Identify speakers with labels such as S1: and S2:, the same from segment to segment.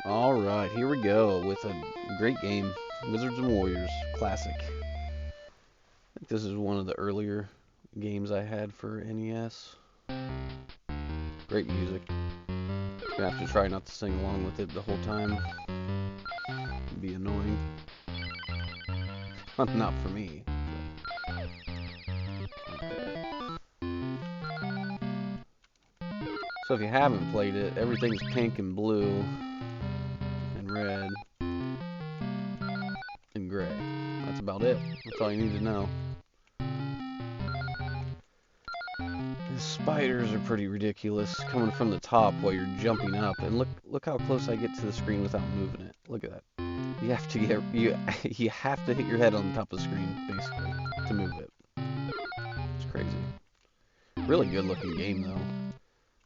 S1: Alright, here we go with a great game. Wizards and Warriors, classic. I think this is one of the earlier games I had for NES. Great music. You have to try not to sing along with it the whole time. It'd be annoying. Not for me. So if you haven't played it, everything's pink and blue and red and gray. That's about it. That's all you need to know. The spiders are pretty ridiculous, coming from the top while you're jumping up. And look how close I get to the screen without moving it. Look at that. You have to get you have to hit your head on the top of the screen basically to move it. It's crazy. Really good looking game though.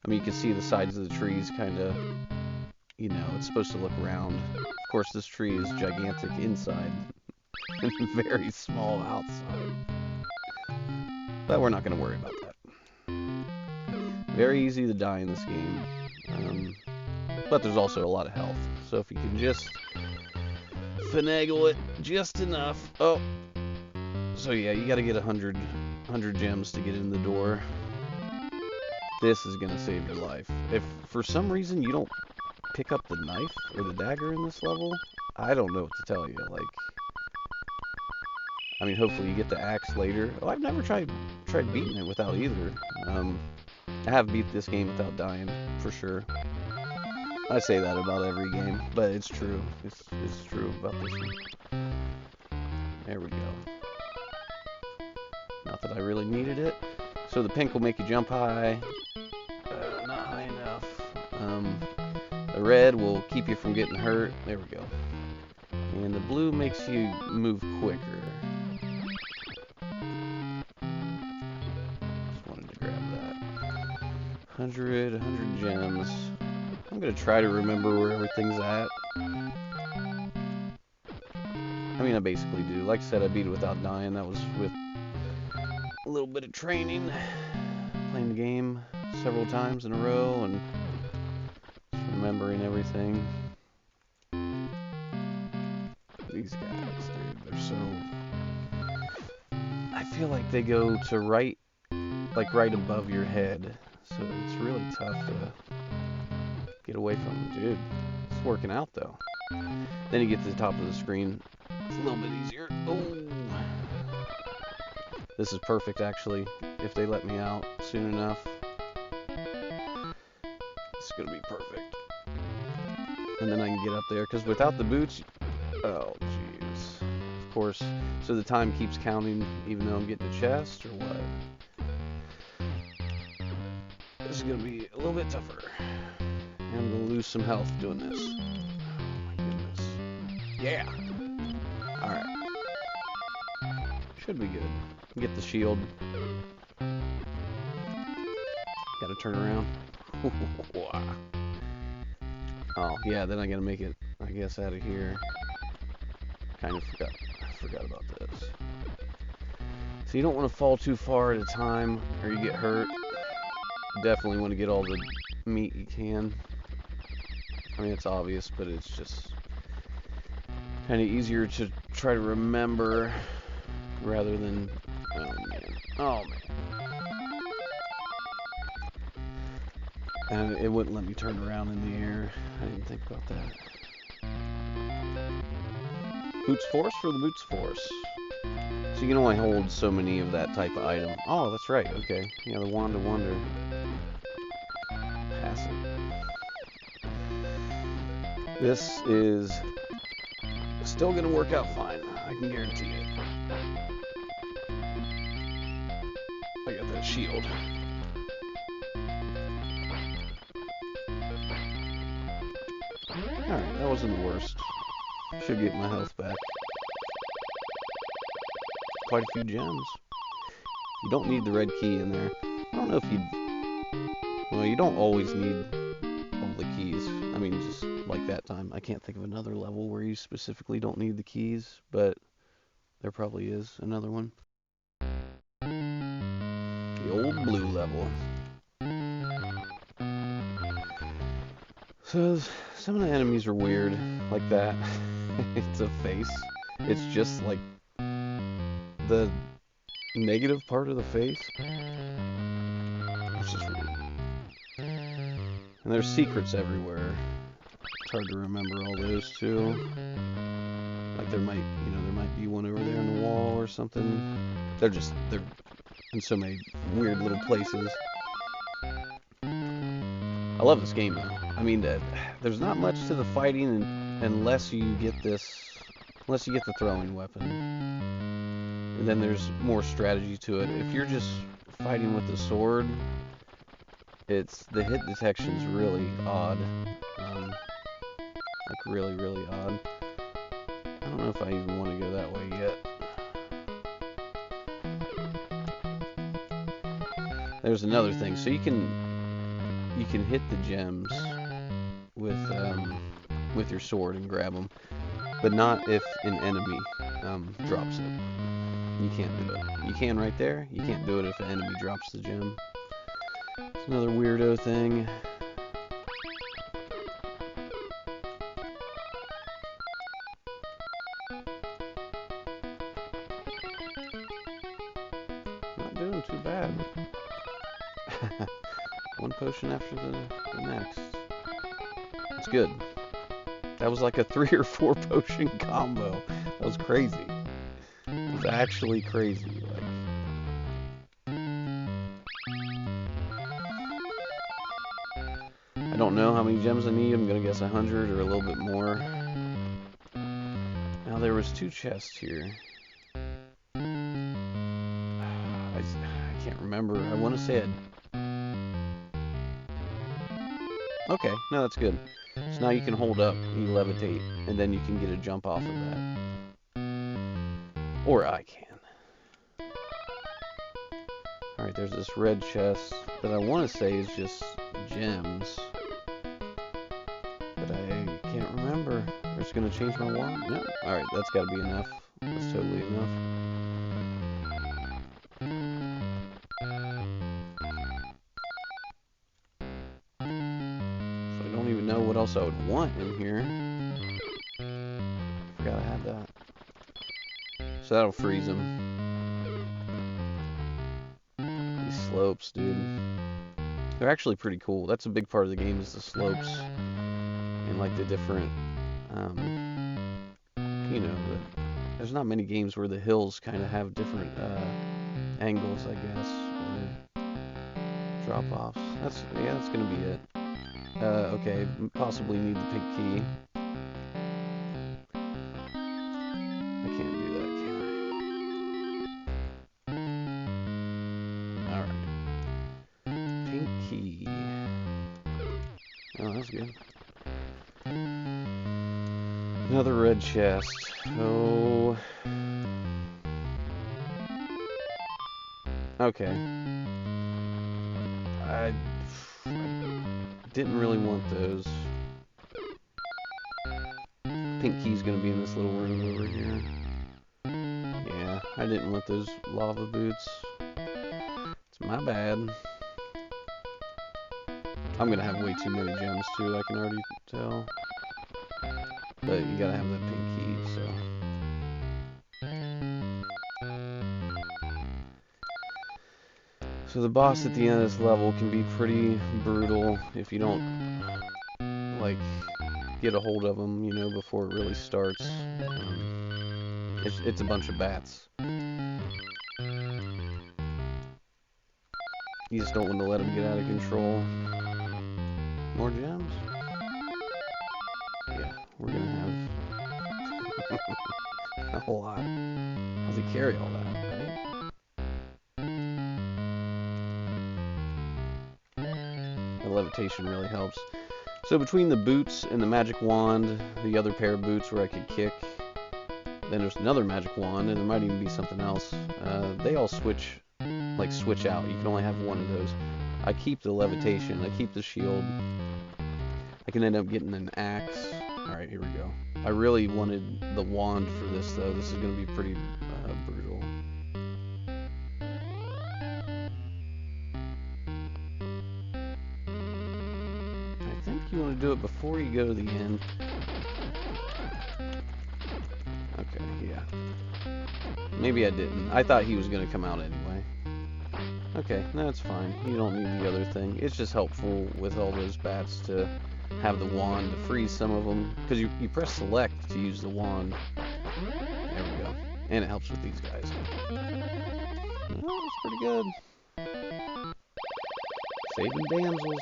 S1: I mean, you can see the sides of the trees kind of, it's supposed to look round. Of course, this tree is gigantic inside and very small outside. But we're not going to worry about that. Very easy to die in this game. But there's also a lot of health. So if you can just finagle it just enough. Oh. So yeah, you got to get 100 gems to get in the door. This is going to save your life. If for some reason you don't pick up the knife or the dagger in this level, I don't know what to tell you. I mean, hopefully you get the axe later. Oh, I've never tried beating it without either. I have beat this game without dying, for sure. I say that about every game, but it's true. It's true about this one. There we go. Not that I really needed it. So the pink will make you jump high. Not high enough. The red will keep you from getting hurt. There we go. And the blue makes you move quicker. Just wanted to grab that. 100 gems. I'm going to try to remember where everything's at. I mean, I basically do. Like I said, I beat it without dying. That was with a little bit of training. Playing the game several times in a row and just remembering everything. These guys, dude, they're so... I feel like they go to right above your head. So it's really tough to get away from them. Dude, it's working out though. Then you get to the top of the screen. It's a little bit easier. Oh! This is perfect actually, if they let me out soon enough. It's gonna be perfect. And then I can get up there, because without the boots, oh jeez. Of course, so the time keeps counting even though I'm getting a chest, or what? This is gonna be a little bit tougher. And I'm gonna lose some health doing this. Oh my goodness. Yeah! Alright. Should be good. Get the shield. Gotta turn around. Oh, yeah, then I gotta make it, I guess, out of here. Kind of forgot about this. So you don't want to fall too far at a time, or you get hurt. Definitely want to get all the meat you can. I mean, it's obvious, but it's just kind of easier to try to remember rather than... Oh, man. Oh, man. And it wouldn't let me turn around in the air. I didn't think about that. Boots Force for the Boots Force. So you can only hold so many of that type of item. Oh, that's right. Okay. Yeah, the Wand of Wonder. Pass it. This is still going to work out fine. I can guarantee it. I got that shield. Alright, that wasn't the worst. Should get my health back. Quite a few gems. You don't need the red key in there. I don't know if you... Well, you don't always need all the keys. I mean, just like that time. I can't think of another level where you specifically don't need the keys, but there probably is another one. The old blue level. So some of the enemies are weird, like that. It's a face. It's just like the negative part of the face, which is weird. And there's secrets everywhere. It's hard to remember all those too. Like there might be one over there on the wall or something. They're in so many weird little places. I love this game though. I mean, there's not much to the fighting unless you get the throwing weapon. And then there's more strategy to it. If you're just fighting with the sword, the hit detection's really odd. Like really, really odd. I don't know if I even want to go that way yet. There's another thing. So you can hit the gems with your sword and grab them, but not if an enemy drops it. You can't do it. You can right there. You can't do it if an enemy drops the gem. It's another weirdo thing. Not doing too bad. One potion after the next. It's good. That was like a 3 or 4 potion combo. That was crazy. It was actually crazy. Like, I don't know how many gems I need. I'm gonna guess 100 or a little bit more. Now there was 2 chests here. I can't remember. I want to say it. Okay, no, that's good. So now you can hold up, you levitate, and then you can get a jump off of that. Or I can. Alright, there's this red chest that I want to say is just gems. But I can't remember. It's going to change my wand? No. Alright, that's got to be enough. That's totally enough. What else I would want in here. Forgot I had that. So that'll freeze them. These slopes, dude. They're actually pretty cool. That's a big part of the game is the slopes. And like the different, there's not many games where the hills kind of have different angles, I guess. Drop-offs. That's going to be it. Okay, possibly need the pink key. I can't do that, can I? Alright. Pink key. Oh, that's good. Another red chest. Oh. Okay. I didn't really want those. Pink key's gonna be in this little room over here. Yeah, I didn't want those lava boots. It's my bad. I'm gonna have way too many gems too, I can already tell. But you gotta have that pink key, so. So the boss at the end of this level can be pretty brutal if you don't, like, get a hold of them, before it really starts. It's a bunch of bats. You just don't want to let them get out of control. More gems? Yeah, we're gonna have a lot. How's he carry all that, right? Levitation really helps. So between the boots and the magic wand, the other pair of boots where I could kick, then there's another magic wand, and there might even be something else. They all switch out. You can only have one of those. I keep the levitation. I keep the shield. I can end up getting an axe. Alright, here we go. I really wanted the wand for this, though. This is going to be pretty brutal. You want to do it but before you go to the end... Okay, yeah. Maybe I didn't. I thought he was going to come out anyway. Okay, that's fine. You don't need the other thing. It's just helpful with all those bats to have the wand to freeze some of them. Because you press select to use the wand. There we go. And it helps with these guys. Oh, that's pretty good. Saving damsels.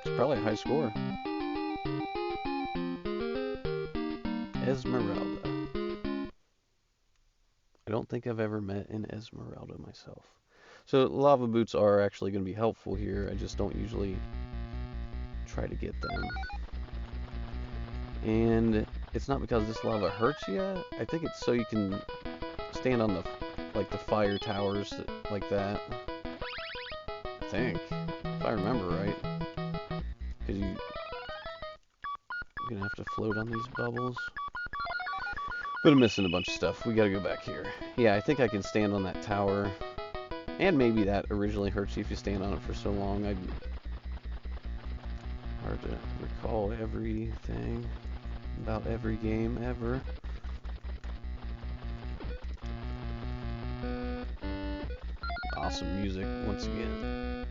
S1: It's probably a high score. Esmeralda. I don't think I've ever met an Esmeralda myself. So lava boots are actually going to be helpful here. I just don't usually try to get them. And it's not because this lava hurts you. I think it's so you can stand on the fire towers like that. I think, if I remember right. Because you're gonna have to float on these bubbles. But I'm missing a bunch of stuff. We gotta go back here. Yeah, I think I can stand on that tower. And maybe that originally hurts you if you stand on it for so long. Hard to recall everything about every game ever. Awesome music once again.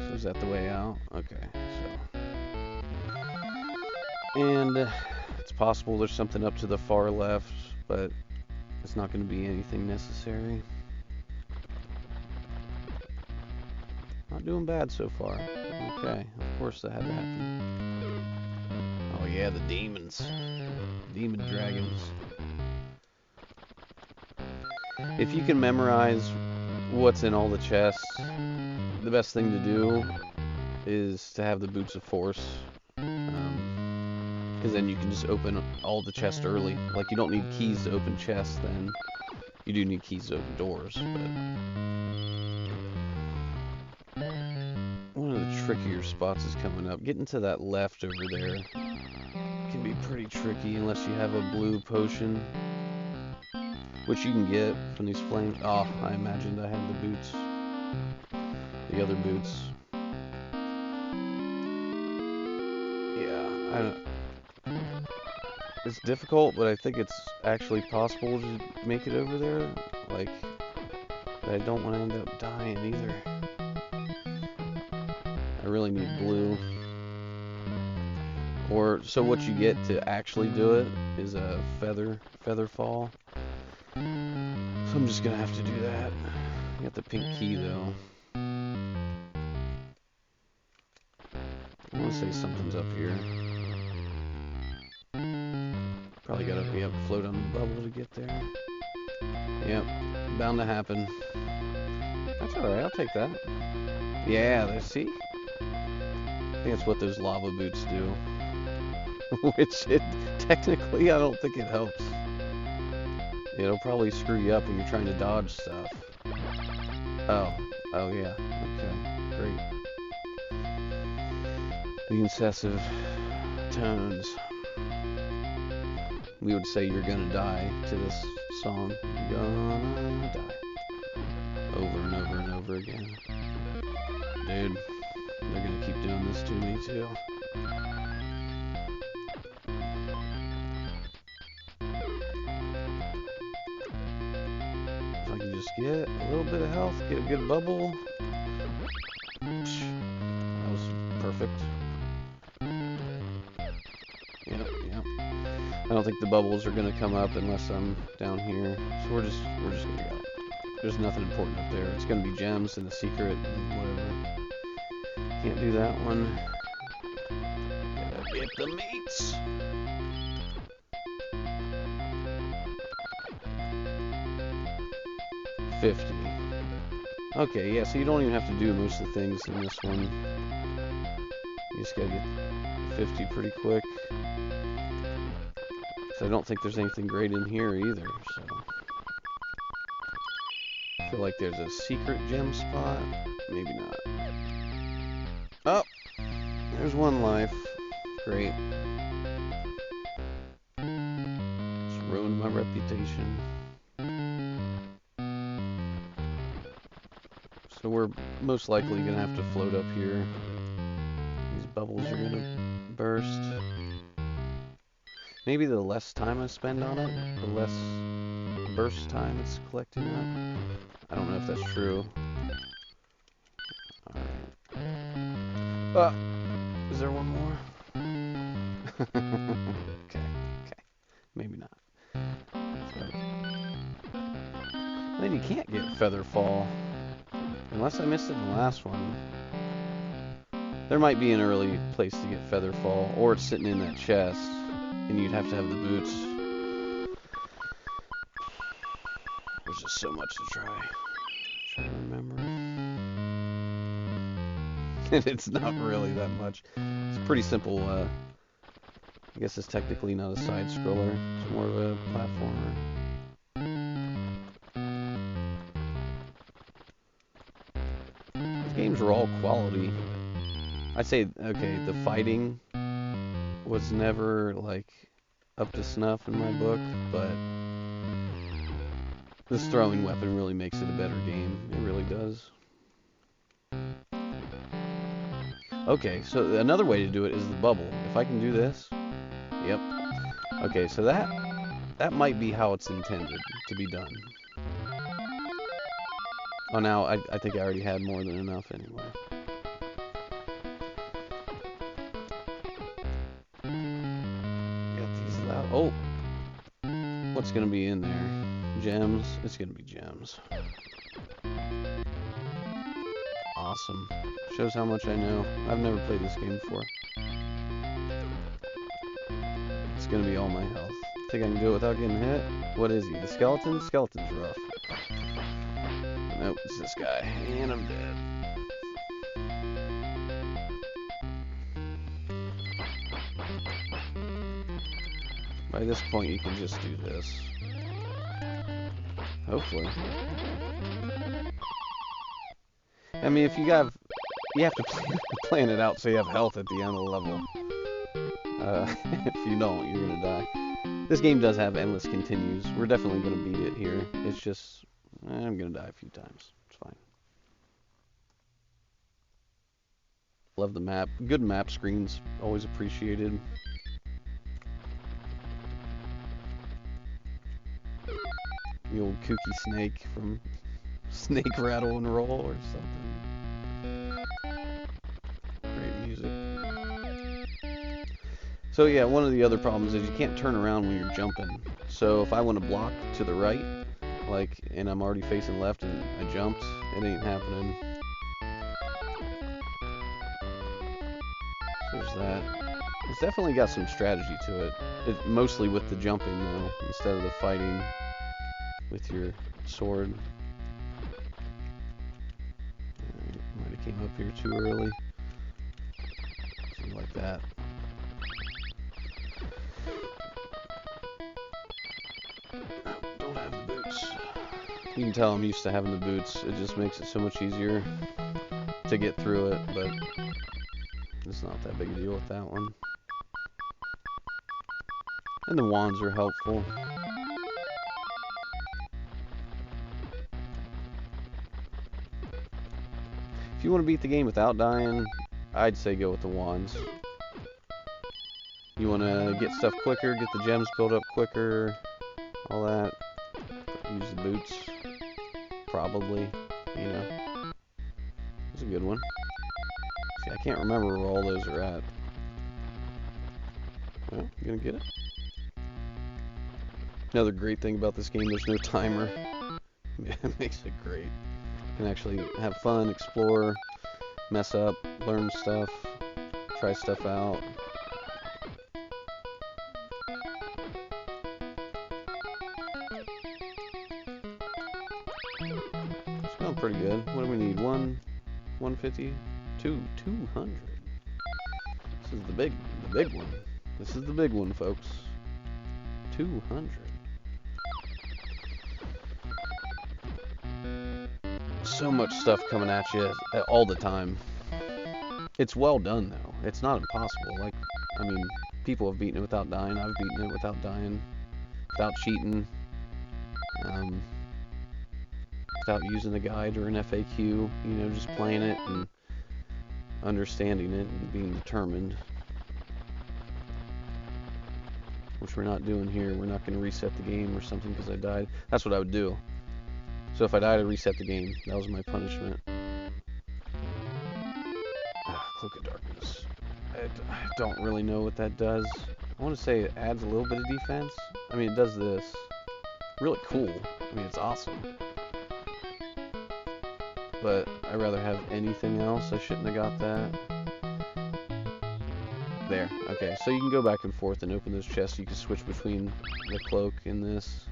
S1: So is that the way out? Okay, so. And it's possible there's something up to the far left, but it's not going to be anything necessary. Not doing bad so far. Okay, of course that had to happen. Oh yeah, the demons. Demon dragons. If you can memorize what's in all the chests, the best thing to do is to have the Boots of Force. Because then you can just open all the chests early. Like, you don't need keys to open chests then. You do need keys to open doors, but... One of the trickier spots is coming up. Getting to that left over there can be pretty tricky unless you have a blue potion, which you can get from these flames. Oh, I imagined I had the boots. The other boots. Yeah, I don't... It's difficult, but I think it's actually possible to make it over there. Like, but I don't want to end up dying either. I really need blue. Or, so what you get to actually do it is a feather fall. So I'm just gonna have to do that. I got the pink key though. I want to say something's up here. Probably gotta be able to float on the bubble to get there. Yep, bound to happen. That's alright, I'll take that. Yeah, there, see? I think that's what those lava boots do. Which, technically, I don't think it helps. It'll probably screw you up when you're trying to dodge stuff. Oh yeah, okay, great. The incessive tones. We would say you're gonna die to this song. You're gonna die. Over and over and over again. Dude, they're gonna keep doing this to me too. If I can just get a little bit of health, get a good bubble. That was perfect. Yep. I don't think the bubbles are gonna come up unless I'm down here. So we're just gonna go. There's nothing important up there. It's gonna be gems and a secret and whatever. Can't do that one. Gotta get the meats. $50. Okay, yeah, so you don't even have to do most of the things in this one. You just gotta get 50 pretty quick. So I don't think there's anything great in here either, so... I feel like there's a secret gem spot. Maybe not. Oh! There's one life. Great. Just ruined my reputation. So we're most likely gonna have to float up here. These bubbles are gonna burst. Maybe the less time I spend on it, the less burst time it's collecting up. I don't know if that's true. Alright. Is there one more? Okay. Maybe not. Then you can't get feather fall. Unless I missed it in the last one. There might be an early place to get feather fall, or it's sitting in that chest, and you'd have to have the boots. There's just so much to try. Try to remember. And it's not really that much. It's pretty simple. I guess it's technically not a side scroller. It's more of a platformer. These games are all quality. I'd say, okay, the fighting was never, like, up to snuff in my book, but this throwing weapon really makes it a better game. It really does. Okay, so another way to do it is the bubble. If I can do this, yep. Okay, so that might be how it's intended to be done. Oh, now I think I already had more than enough anyway. Got these loud. Oh, what's gonna be in there? Gems. It's gonna be gems. Awesome. Shows how much I know. I've never played this game before. It's gonna be all my health. Think I can do it without getting hit? What is he? The skeleton? Skeleton's rough. Nope, it's this guy. And I'm dead. By this point, you can just do this. Hopefully. I mean, if you have to plan it out so you have health at the end of the level. If you don't, you're gonna die. This game does have endless continues. We're definitely gonna beat it here. It's just, I'm gonna die a few times. It's fine. Love the map. Good map screens, always appreciated. The old kooky snake from Snake Rattle and Roll or something. Great music. So yeah, one of the other problems is you can't turn around when you're jumping. So if I want to block to the right, like, and I'm already facing left and I jumped, it ain't happening. So there's that. It's definitely got some strategy to it. Mostly with the jumping though, instead of the fighting with your sword. Might have came up here too early. Something like that. Don't have the boots. You can tell I'm used to having the boots. It just makes it so much easier to get through it, but it's not that big a deal with that one. And the wands are helpful. If you want to beat the game without dying, I'd say go with the wands. You want to get stuff quicker, get the gems built up quicker, all that. Use the boots. Probably, you know. It's a good one. See, I can't remember where all those are at. Well, you gonna get it? Another great thing about this game, there's no timer. It makes it great. You can actually have fun, explore, mess up, learn stuff, try stuff out. It's going pretty good. What do we need? 150? 200. This is the big one. This is the big one, folks. 200. So much stuff coming at you all the time. It's well done though. It's not impossible. Like, I mean, people have beaten it without dying. I've beaten it without dying, without cheating. without using a guide or an FAQ, you know, just playing it and understanding it and being determined. Which we're not doing here. We're not going to reset the game or something because I died. That's what I would do. So if I died, I'd reset the game. That was my punishment. Cloak of Darkness. I don't really know what that does. I want to say it adds a little bit of defense. I mean, it does this. Really cool. I mean, it's awesome. But I'd rather have anything else. I shouldn't have got that. There. Okay, so you can go back and forth and open those chests. You can switch between the cloak and this.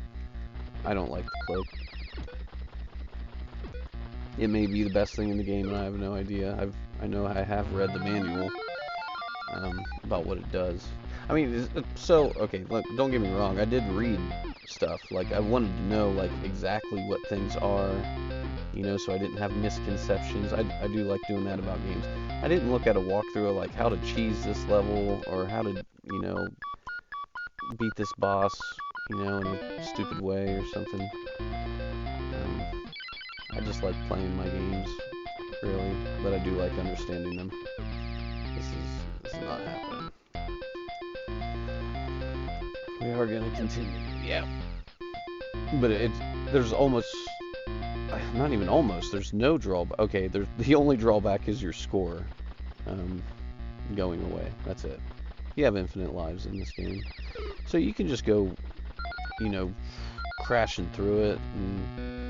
S1: I don't like the cloak. It may be the best thing in the game, and I have no idea. I know I have read the manual about what it does. I mean, okay, look, don't get me wrong. I did read stuff. Like, I wanted to know, like, exactly what things are, you know, so I didn't have misconceptions. I do like doing that about games. I didn't look at a walkthrough of, like, how to cheese this level, or how to, you know, beat this boss, you know, in a stupid way or something. I just like playing my games, really, but I do like understanding them. This is not happening. We are going to continue, yeah. But there's almost, not even almost, there's no drawback. Okay, the only drawback is your score going away. That's it. You have infinite lives in this game. So you can just go, you know, crashing through it and,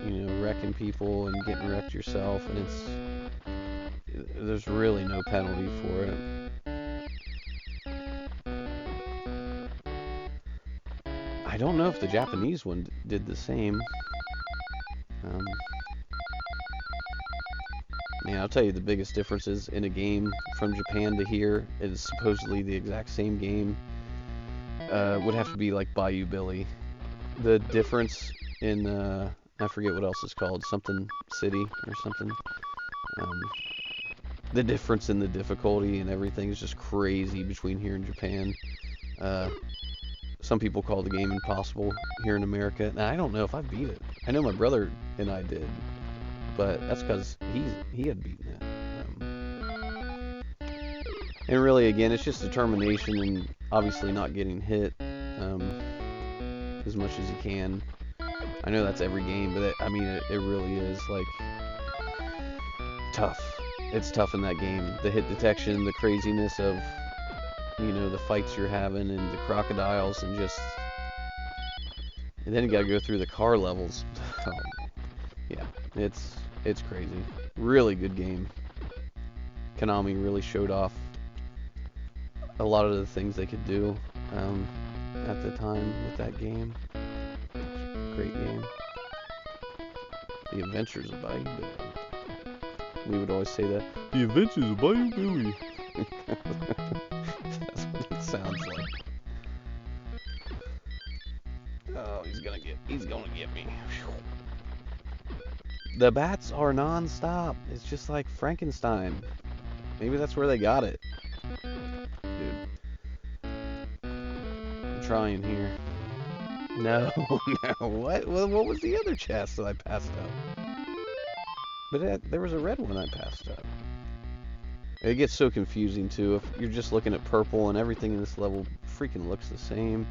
S1: you know, wrecking people and getting wrecked yourself, and there's really no penalty for it. I don't know if the Japanese one did the same. Man, I'll tell you the biggest differences in a game from Japan to here is supposedly the exact same game. Would have to be like Bayou Billy. The difference in, I forget what else it's called, something city or something. The difference in the difficulty and everything is just crazy between here and Japan. Some people call the game impossible here in America. Now, I don't know if I beat it. I know my brother and I did, but that's because he had beaten it. And really, again, it's just determination and obviously not getting hit as much as you can. I know that's every game, but I mean, it really is, like, tough. It's tough in that game. The hit detection, the craziness of, you know, the fights you're having and the crocodiles and just... And then you gotta go through the car levels. Oh, yeah, it's crazy. Really good game. Konami really showed off a lot of the things they could do at the time with that game. Great game. The Adventures of Bayou Billy. We would always say that. The Adventures of Bayou Billy. That's what it sounds like. Oh, he's gonna get me. The bats are non-stop. It's just like Frankenstein. Maybe that's where they got it. Dude. I'm trying here. No, no. What was the other chest that I passed up? But there was a red one I passed up. It gets so confusing too if you're just looking at purple and everything in this level freaking looks the same.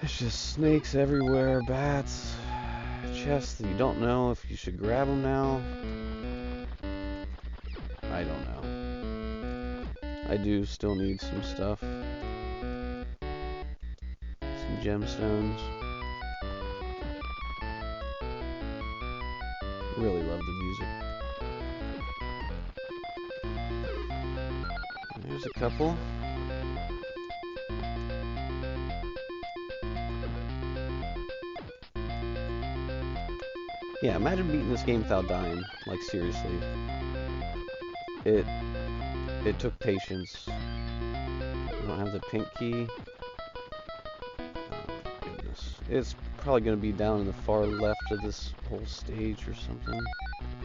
S1: There's just snakes everywhere, bats, chests that you don't know if you should grab them now. I don't know. I do still need some stuff. Some gemstones. Really love the music. There's a couple. Yeah, imagine beating this game without dying. Like, seriously. It took patience. I don't have the pink key. Oh, goodness. It's probably going to be down in the far left of this whole stage or something.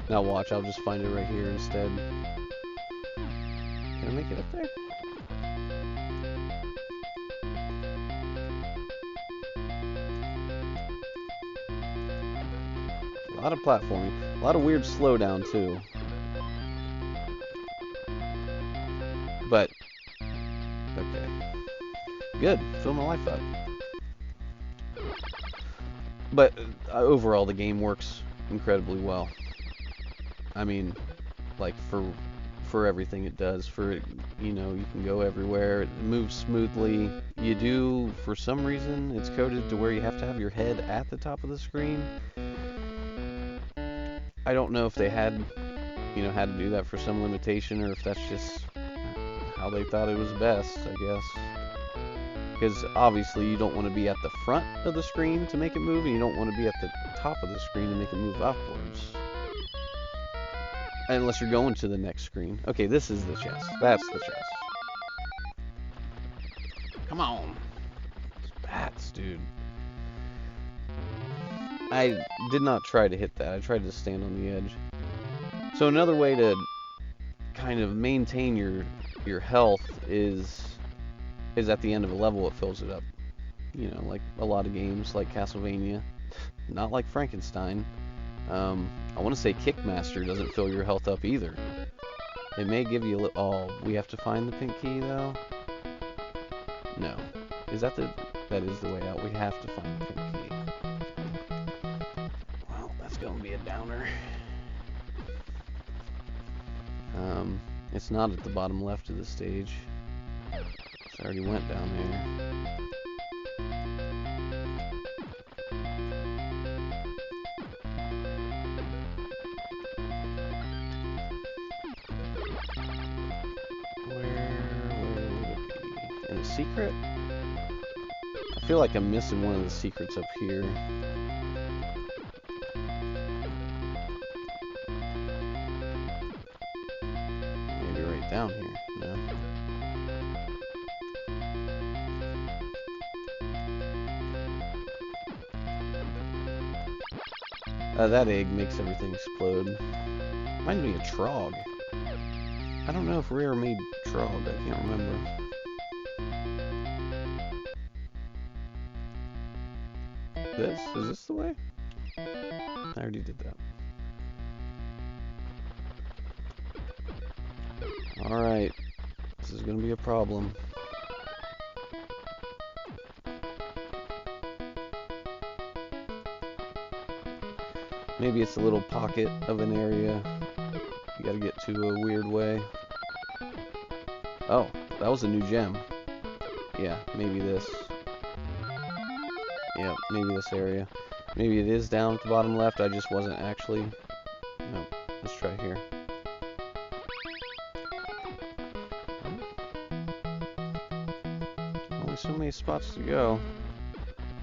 S1: Now watch, I'll just find it right here instead. Can I make it up there? A lot of platforming. A lot of weird slowdown, too. But, okay. Good. Fill my life up. But, overall, the game works incredibly well. I mean, like, for everything it does. You know, you can go everywhere. It moves smoothly. You do, for some reason, it's coded to where you have to have your head at the top of the screen. I don't know if they had to do that for some limitation, or if that's just how they thought it was best, I guess. Because obviously you don't want to be at the front of the screen to make it move, and you don't want to be at the top of the screen to make it move upwards. Unless you're going to the next screen. Okay, this is the chest. That's the chest. Come on. It's bats, dude. I did not try to hit that. I tried to stand on the edge. So another way to kind of maintain your health is at the end of a level it fills it up. You know, like a lot of games, like Castlevania. Not like Frankenstein. I want to say Kickmaster doesn't fill your health up either. It may give you a little... Oh, we have to find the pink key, though? No. That is the way out. We have to find the pink key. Well, that's going to be a downer. It's not at the bottom left of the stage. I already went down there. Secret? I feel like I'm missing one of the secrets up here. Maybe right down here. No. That egg makes everything explode. Reminds me of Trog. I don't know if Rare made Trog. I can't remember. Is this the way? I already did that. Alright. This is gonna be a problem. Maybe it's a little pocket of an area you gotta get to a weird way. Oh, that was a new gem. Yeah, maybe this. Yeah, maybe this area. Maybe it is down at the bottom left. I just wasn't actually... No, let's try here. Only so many spots to go.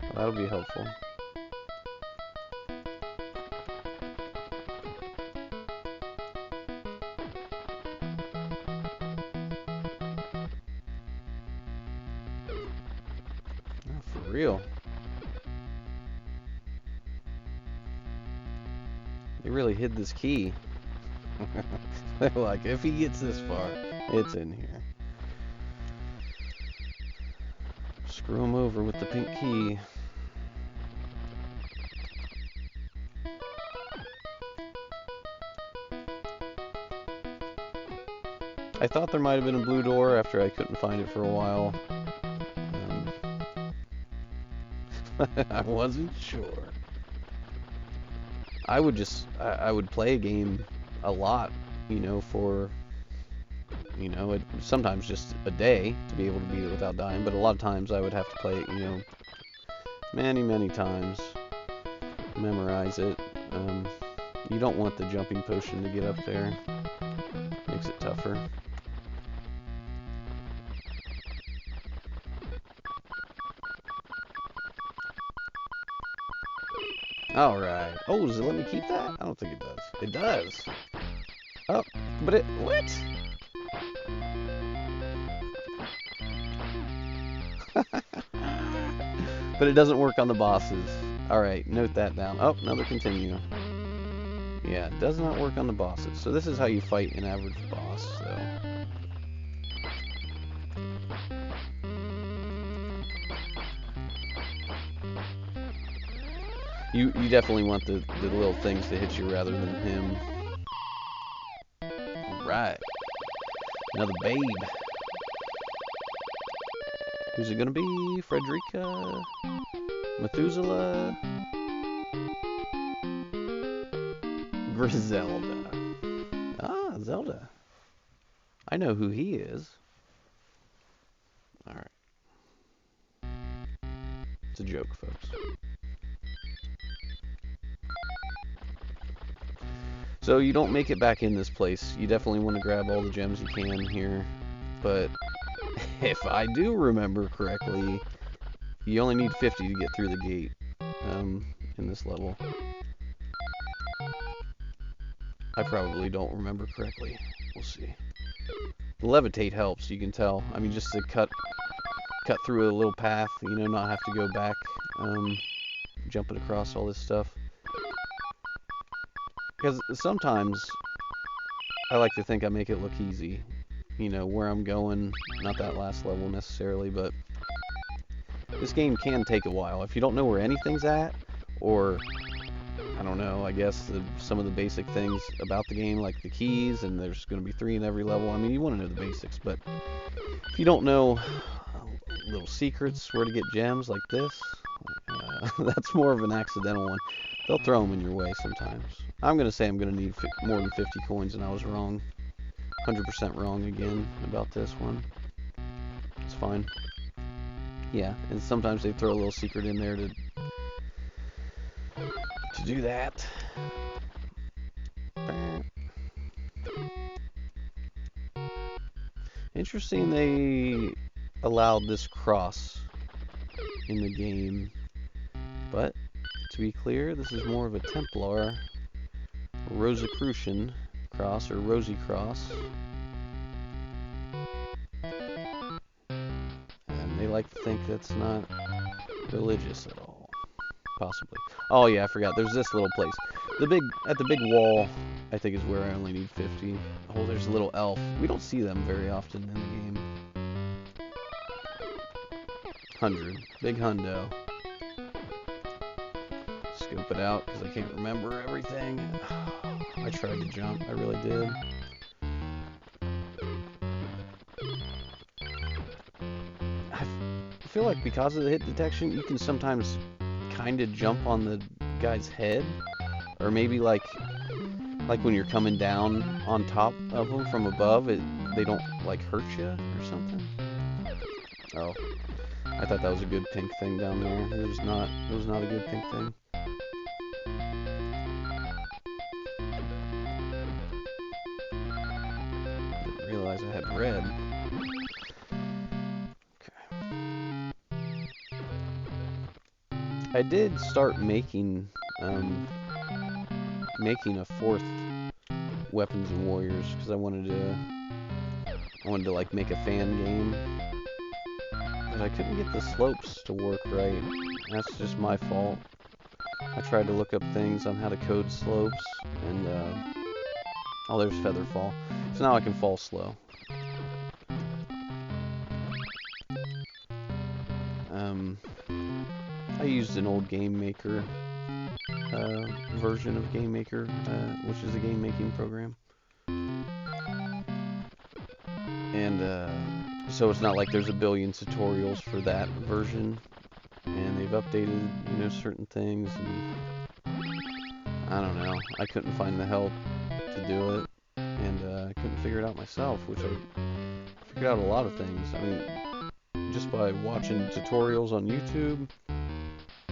S1: Well, that'll be helpful. Oh, for real. They really hid this key. Like, if he gets this far, it's in here. Screw him over with the pink key. I thought there might have been a blue door after I couldn't find it for a while. I wasn't sure. I would play a game a lot, you know, for, you know, sometimes just a day to be able to beat it without dying, but a lot of times I would have to play it, you know, many, many times, memorize it. You don't want the jumping potion to get up there. Makes it tougher. Alright. Oh, does it let me keep that? I don't think it does. It does. Oh, but it... What? But it doesn't work on the bosses. Alright, note that down. Oh, another continue. Yeah, it does not work on the bosses. So this is how you fight an average boss, so... You definitely want the little things to hit you rather than him. Alright. Another babe. Who's it gonna be? Frederica? Methuselah? Griselda. Ah, Zelda. I know who he is. Alright. It's a joke, folks. So you don't make it back in this place. You definitely want to grab all the gems you can here. But if I do remember correctly, you only need 50 to get through the gate in this level. I probably don't remember correctly. We'll see. The levitate helps, you can tell. I mean, just to cut through a little path, you know, not have to go back jumping across all this stuff. Because sometimes I like to think I make it look easy. You know, where I'm going, not that last level necessarily, but this game can take a while. If you don't know where anything's at, or, I don't know, I guess some of the basic things about the game, like the keys, and there's going to be 3 in every level. I mean, you want to know the basics, but if you don't know little secrets, where to get gems like this, that's more of an accidental one. They'll throw them in your way sometimes. I'm going to say I'm going to need more than 50 coins, and I was wrong. 100% wrong again about this one. It's fine. Yeah, and sometimes they throw a little secret in there to do that. Interesting they allowed this cross in the game, but to be clear, this is more of a Templar Rosicrucian cross, or Rosy cross. And they like to think that's not religious at all. Possibly. Oh yeah, I forgot. There's this little place. At the big wall, I think is where I only need 50. Oh, there's a little elf. We don't see them very often in the game. 100. Big hundo. Scope it out, because I can't remember everything. I tried to jump. I really did. I feel like because of the hit detection, you can sometimes kind of jump on the guy's head, or maybe like when you're coming down on top of them from above, they don't like hurt you or something. Oh, I thought that was a good pink thing down there. It was not. It was not a good pink thing. Didn't realize I had red. I did start making a 4th Weapons and Warriors because I wanted to like make a fan game, but I couldn't get the slopes to work right. That's just my fault. I tried to look up things on how to code slopes, and oh, there's Featherfall. So now I can fall slow. I used an old Game Maker version of Game Maker, which is a game making program. And so it's not like there's a billion tutorials for that version. And they've updated, you know, certain things. And I don't know. I couldn't find the help to do it. And I couldn't figure it out myself, which I figured out a lot of things. I mean, just by watching tutorials on YouTube.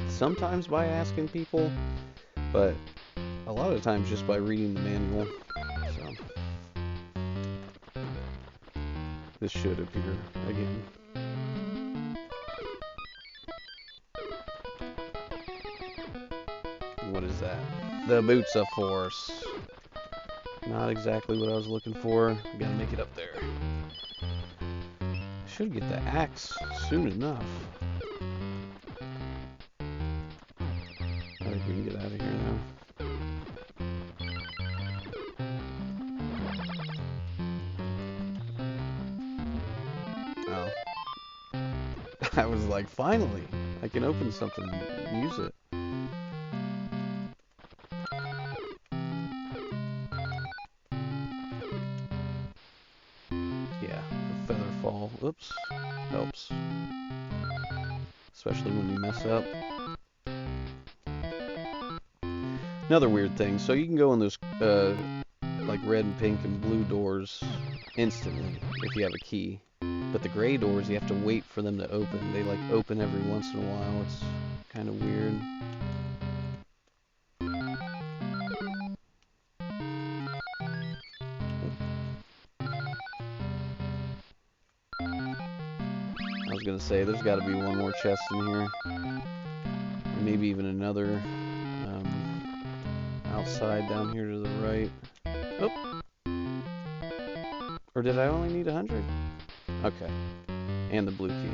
S1: Sometimes by asking people, but a lot of times just by reading the manual. So this should appear again. What is that? The Boots of Force. Not exactly what I was looking for. Gotta make it up there. I should get the axe soon enough. I think we can get out of here now. Oh. I was like, finally, I can open something and use it. Oops. Helps. Especially when you mess up. Another weird thing. So you can go in those like red and pink and blue doors instantly if you have a key. But the gray doors, you have to wait for them to open. They like open every once in a while. It's kind of weird. I was gonna say, there's got to be one more chest in here. Or maybe even another outside down here to the right. Oh. Or did I only need 100? Okay. And the blue key.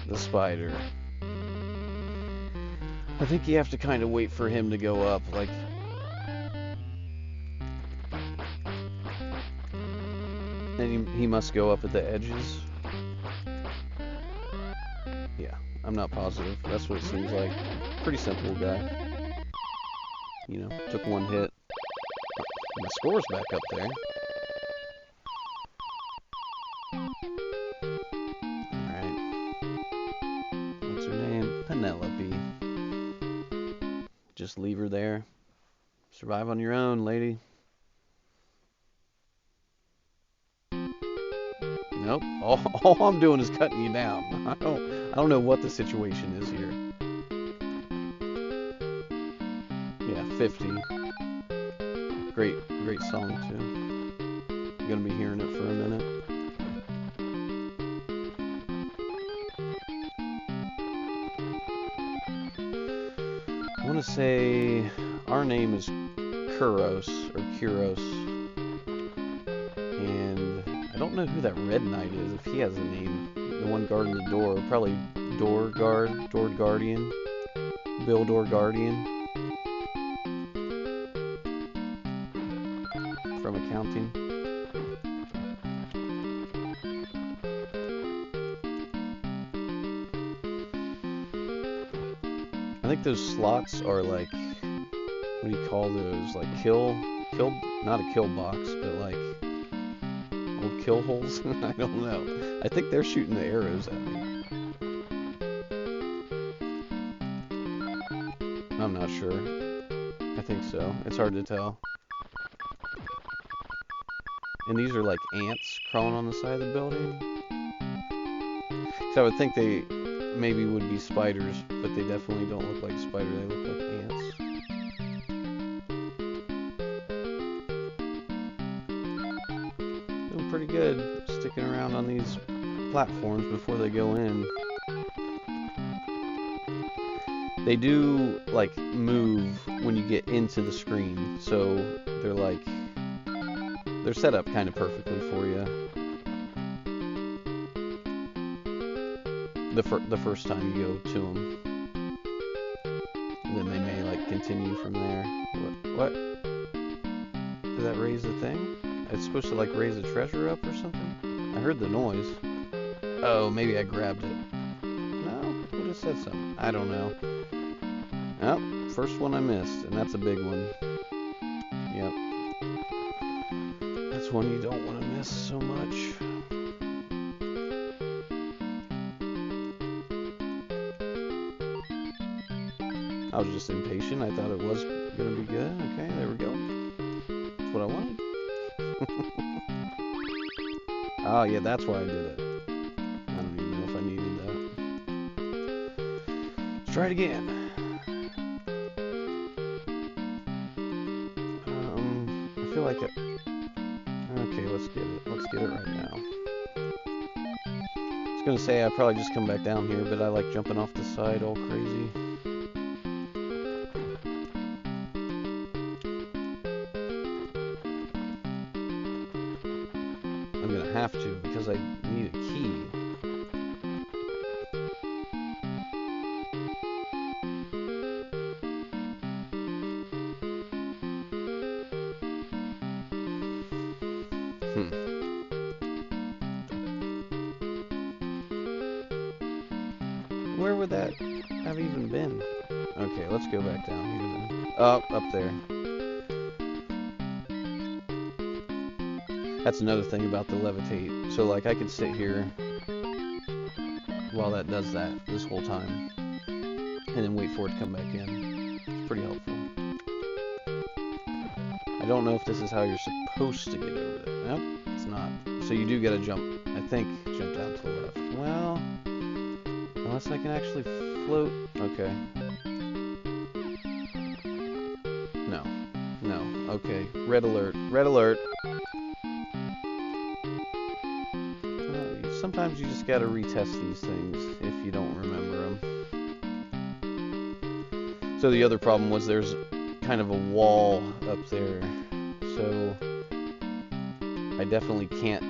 S1: The spider. I think you have to kind of wait for him to go up, like... And he must go up at the edges. Yeah, I'm not positive. That's what it seems like. Pretty simple guy. You know, took one hit. My score's back up there. Alright. What's her name? Penelope. Just leave her there. Survive on your own, lady. Nope. All I'm doing is cutting you down. I don't know what the situation is here. Yeah, 50. Great song too. I'm gonna be hearing it for a minute. I want to say our name is Kuros or Kuros, and I don't know who that red knight is. If he has a name, the one guarding the door, probably Door Guardian, Bill Door Guardian. From accounting. I think those slots are like, what do you call those? Like not a kill box, but like old kill holes. I don't know. I think they're shooting the arrows at me. I'm not sure. I think so. It's hard to tell. And these are like ants crawling on the side of the building. So I would think they maybe would be spiders, but they definitely don't look like spiders. They look like ants. Doing pretty good sticking around on these platforms before they go in. They do like move when you get into the screen, so they're set up kind of perfectly for you. The first time you go to them, and then they may like continue from there. What? Did that raise the thing? It's supposed to like raise the treasure up or something? I heard the noise. Oh, maybe I grabbed it. No, it would have said something. I don't know. Oh, first one I missed, and that's a big one. Yep. That's one you don't want to miss so much. I was just impatient. I thought it was going to be good. Okay, there we go. That's what I wanted. Oh, yeah, that's why I did it. I don't even know if I needed that. Let's try it again. I feel like it... Okay, let's get it. Let's get it right now. I was going to say I'd probably just come back down here, but I like jumping off the side all crazy. I'm gonna have to because I need a key. Where would that have even been? Okay, let's go back down here then. Oh, up there. That's another thing about the levitate. So like I could sit here while that does that this whole time, and then wait for it to come back in. It's pretty helpful. I don't know if this is how you're supposed to get over there. Nope, it's not. So you do gotta jump, I think, jump down to the left. Well, unless I can actually float. Okay. No. No. Okay. Red alert. Red alert. Sometimes you just gotta retest these things if you don't remember them. So the other problem was there's kind of a wall up there. So I definitely can't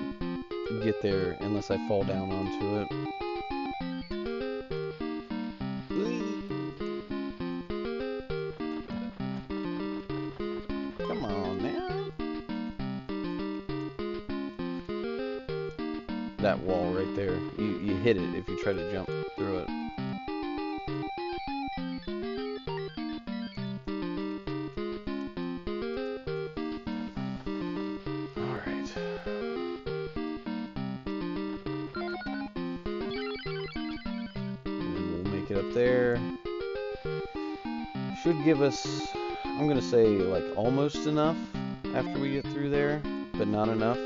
S1: get there unless I fall down onto it. Come on now. That wall right there. You hit it if you try to jump through it. Alright. And then we'll make it up there. Should give us, I'm gonna say, like almost enough after we get through there, but not enough.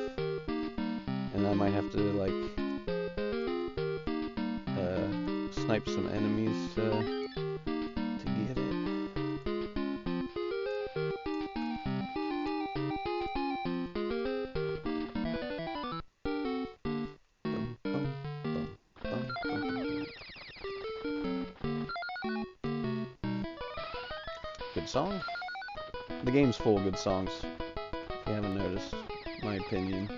S1: And I might have to like snipe some enemies to get it. Good song. The game's full of good songs, if you haven't noticed, my opinion.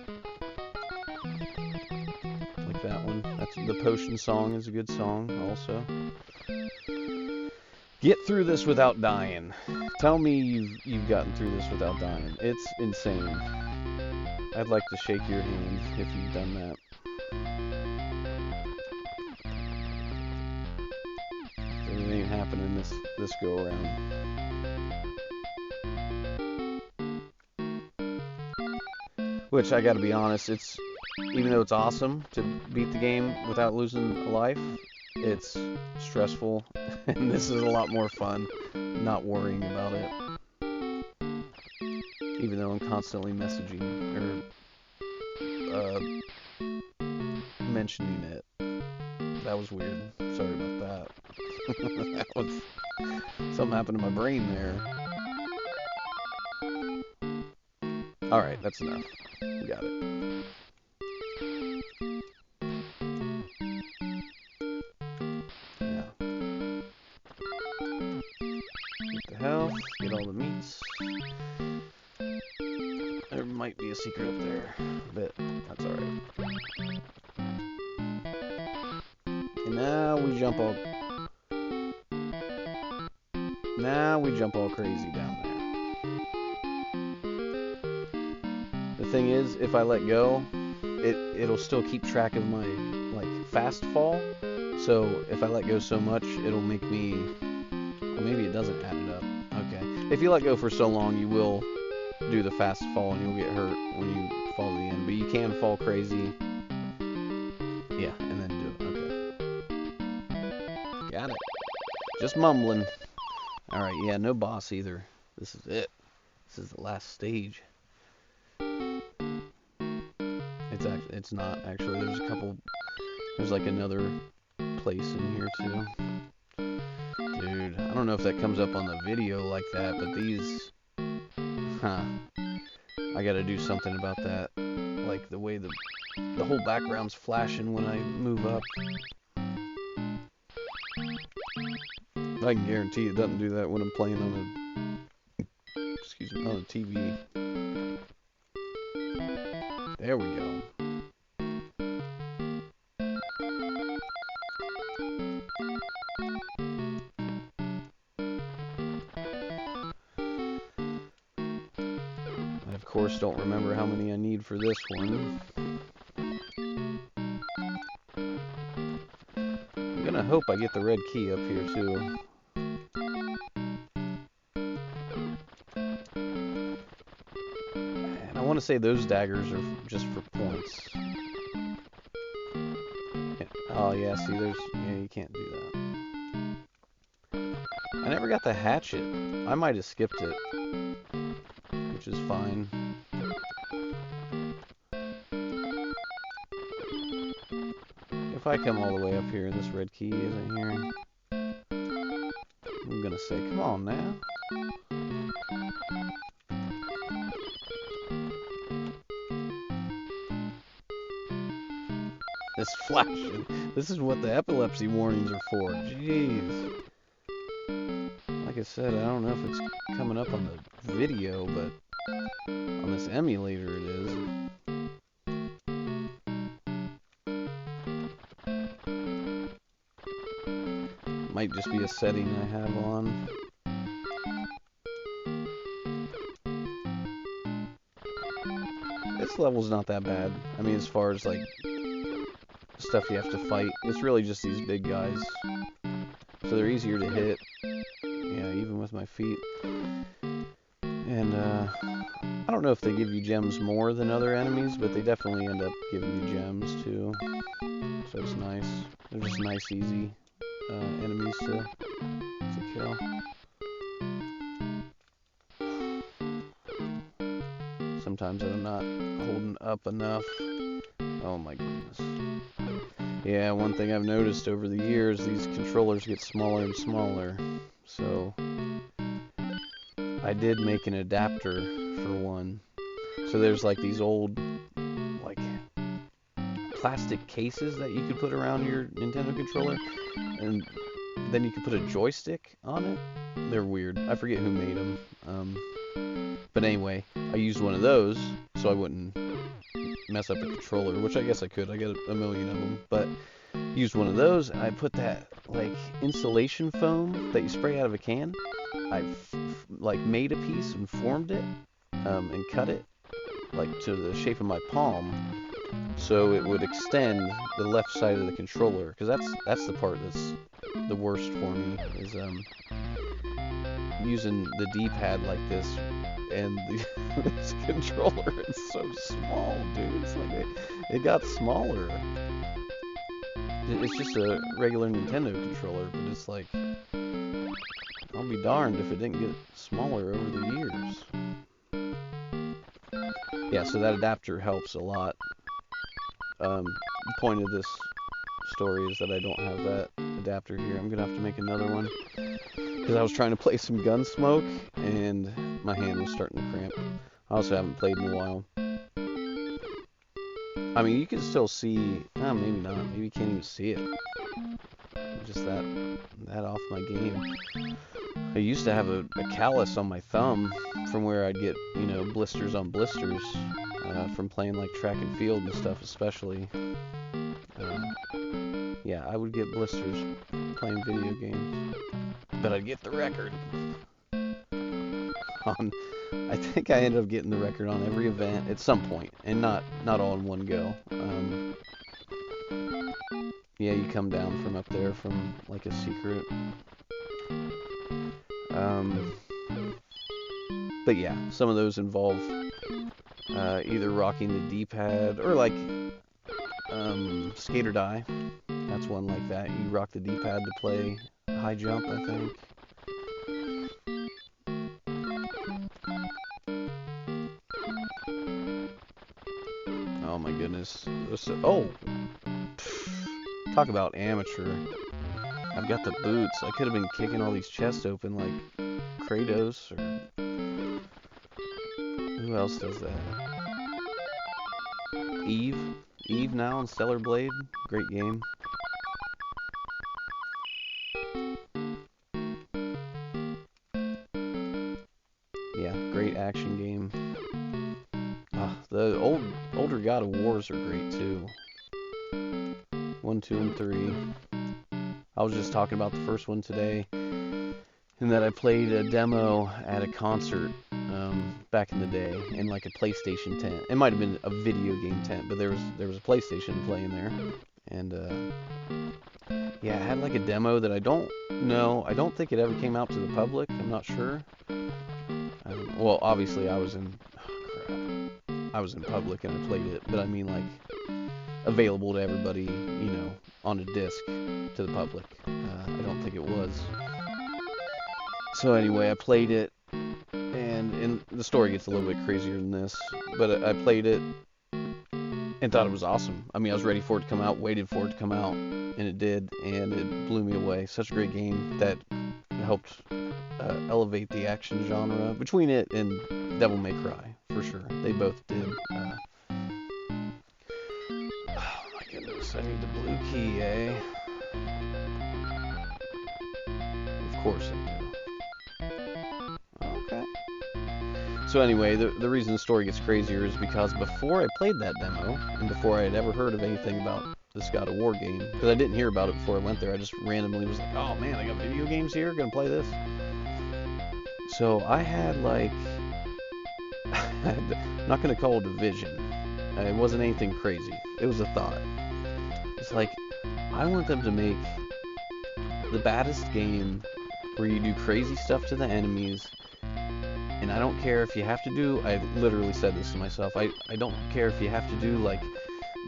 S1: Like that one. That's the potion song is a good song also. Get through this without dying. Tell me you've gotten through this without dying. It's insane. I'd like to shake your hand if you've done that. It ain't happening this go around. Which, I gotta be honest, it's, even though it's awesome to beat the game without losing a life, it's stressful, and this is a lot more fun, not worrying about it. Even though I'm constantly messaging, or mentioning it. That was weird. Sorry about that. That was, something happened to my brain there. Alright, that's enough. We got it. Yeah. Get the health, get all the meats. There might be a secret up there, but that's alright. And now we jump all crazy down there. The thing is, if I let go, it'll still keep track of my like fast fall. So if I let go so much, it'll make me, well, maybe it doesn't add it up. Okay. If you let go for so long, you will do the fast fall and you'll get hurt when you fall to the end. But you can fall crazy. Yeah, and then do it. Okay. Got it. Just mumbling. Alright, yeah, no boss either. This is it. This is the last stage. It's not actually. There's a couple. There's like another place in here too. Dude, I don't know if that comes up on the video like that, but these, I gotta do something about that. Like the way the whole background's flashing when I move up. I can guarantee it doesn't do that when I'm playing on a, excuse me, on a TV. There we go. I, of course, don't remember how many I need for this one. I'm gonna hope I get the red key up here, too. I want to say those daggers are just for points. Oh yeah, see, yeah, you can't do that. I never got the hatchet. I might have skipped it, which is fine. If I come all the way up here and this red key isn't here, I'm gonna say, come on now. This flashing. This is what the epilepsy warnings are for. Jeez. Like I said, I don't know if it's coming up on the video, but on this emulator it is. Might just be a setting I have on. This level's not that bad. I mean, as far as like stuff you have to fight, it's really just these big guys. So they're easier to hit. Yeah, even with my feet. And I don't know if they give you gems more than other enemies, but they definitely end up giving you gems too. So it's nice. They're just nice, easy enemies to kill. Sometimes I'm not holding up enough. Oh my goodness. Yeah, one thing I've noticed over the years, these controllers get smaller and smaller. So I did make an adapter for one. So there's like these old like plastic cases that you could put around your Nintendo controller, and then you could put a joystick on it. They're weird. I forget who made them. But anyway, I used one of those so I wouldn't mess up a controller, which I guess I could. I got a million of them, but used one of those, and I put that like insulation foam that you spray out of a can. I like made a piece and formed it and cut it like to the shape of my palm, so it would extend the left side of the controller, because that's the part that's the worst for me, is using the D-pad like this, and this controller is so small, dude. It's like it got smaller. It's just a regular Nintendo controller, but it's like, I'll be darned if it didn't get smaller over the years. Yeah, so that adapter helps a lot. The point of this story is that I don't have that adapter here. I'm gonna have to make another one, because I was trying to play some Gunsmoke and my hand was starting to cramp. I also haven't played in a while. I mean, you can still see, maybe not, maybe you can't even see it. Just that off my game. I used to have a callus on my thumb from where I'd get, blisters on blisters from playing like track and field and stuff, especially. Yeah, I would get blisters playing video games, but I'd get the record on. I think I ended up getting the record on every event at some point, and not all in one go. Yeah, you come down from up there from like a secret. But yeah, some of those involve either rocking the D-pad or like Skate or Die. That's one like that. You rock the D-pad to play high jump, I think. Oh my goodness. Oh! Talk about amateur. I've got the boots. I could have been kicking all these chests open like Kratos, or who else does that? Eve now in Stellar Blade. Great game. Yeah, great action game. The older God of Wars are great too. 1, 2, and 3. I was just talking about the first one today, and that I played a demo at a concert back in the day in like a PlayStation tent. It might have been a video game tent, but there was a PlayStation playing there, and yeah, I had like a demo that I don't know. I don't think it ever came out to the public. I'm not sure. Well, obviously I was in. Oh, crap. I was in public and I played it, but I mean like available to everybody, you know, on a disc to the public. I don't think it was. So anyway, I played it, and the story gets a little bit crazier than this, but I played it and thought it was awesome. I mean, I was ready for it to come out, waited for it to come out, and it did, and it blew me away. Such a great game that helped elevate the action genre between it and Devil May Cry, for sure. They both did. Oh my goodness, I need the blue key, eh? Of course I do. Okay. So anyway, the reason the story gets crazier is because before I played that demo, and before I had ever heard of anything about this God of War game, because I didn't hear about it before I went there, I just randomly was like, oh man, they got video games here, gonna play this. So I had like, I'm not gonna call it a vision. It wasn't anything crazy. It was a thought. It's like, I want them to make the baddest game where you do crazy stuff to the enemies. And I don't care if you have to do, I literally said this to myself, I don't care if you have to do like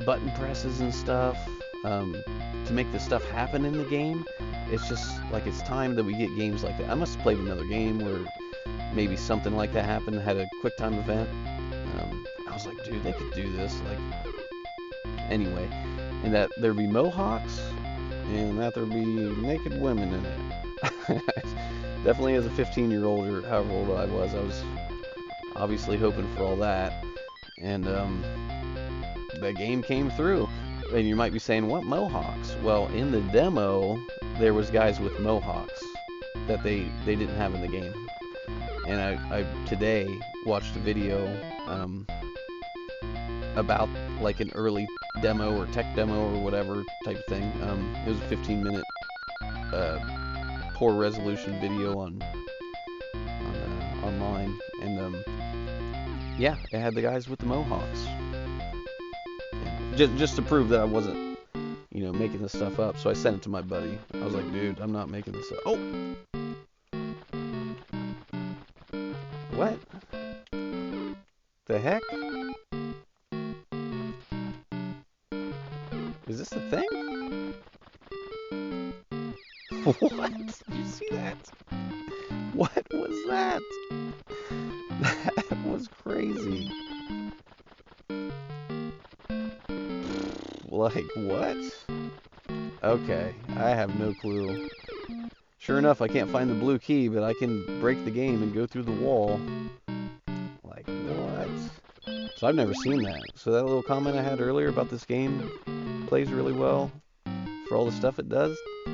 S1: button presses and stuff to make this stuff happen in the game. It's just like it's time that we get games like that. I must have played another game where maybe something like that happened, had a quick time event. I was like, dude, they could do this. Like, anyway, and that there'd be mohawks and that there'd be naked women in it. Definitely as a 15-year-old or however old I was obviously hoping for all that. And the game came through. And you might be saying, what mohawks? Well, in the demo, there was guys with mohawks that they didn't have in the game. And I today watched a video about like an early demo or tech demo or whatever type of thing. It was a 15-minute poor resolution video on online, and yeah, it had the guys with the mohawks, just to prove that I wasn't, you know, making this stuff up. So I sent it to my buddy. I was like, dude, I'm not making this up. Oh, what the heck? Is this the thing? What? Did you see that? What was that? That was crazy. Like, what? Okay, I have no clue. Sure enough, I can't find the blue key, but I can break the game and go through the wall. Like, what? So I've never seen that. So that little comment I had earlier about this game plays really well for all the stuff it does. I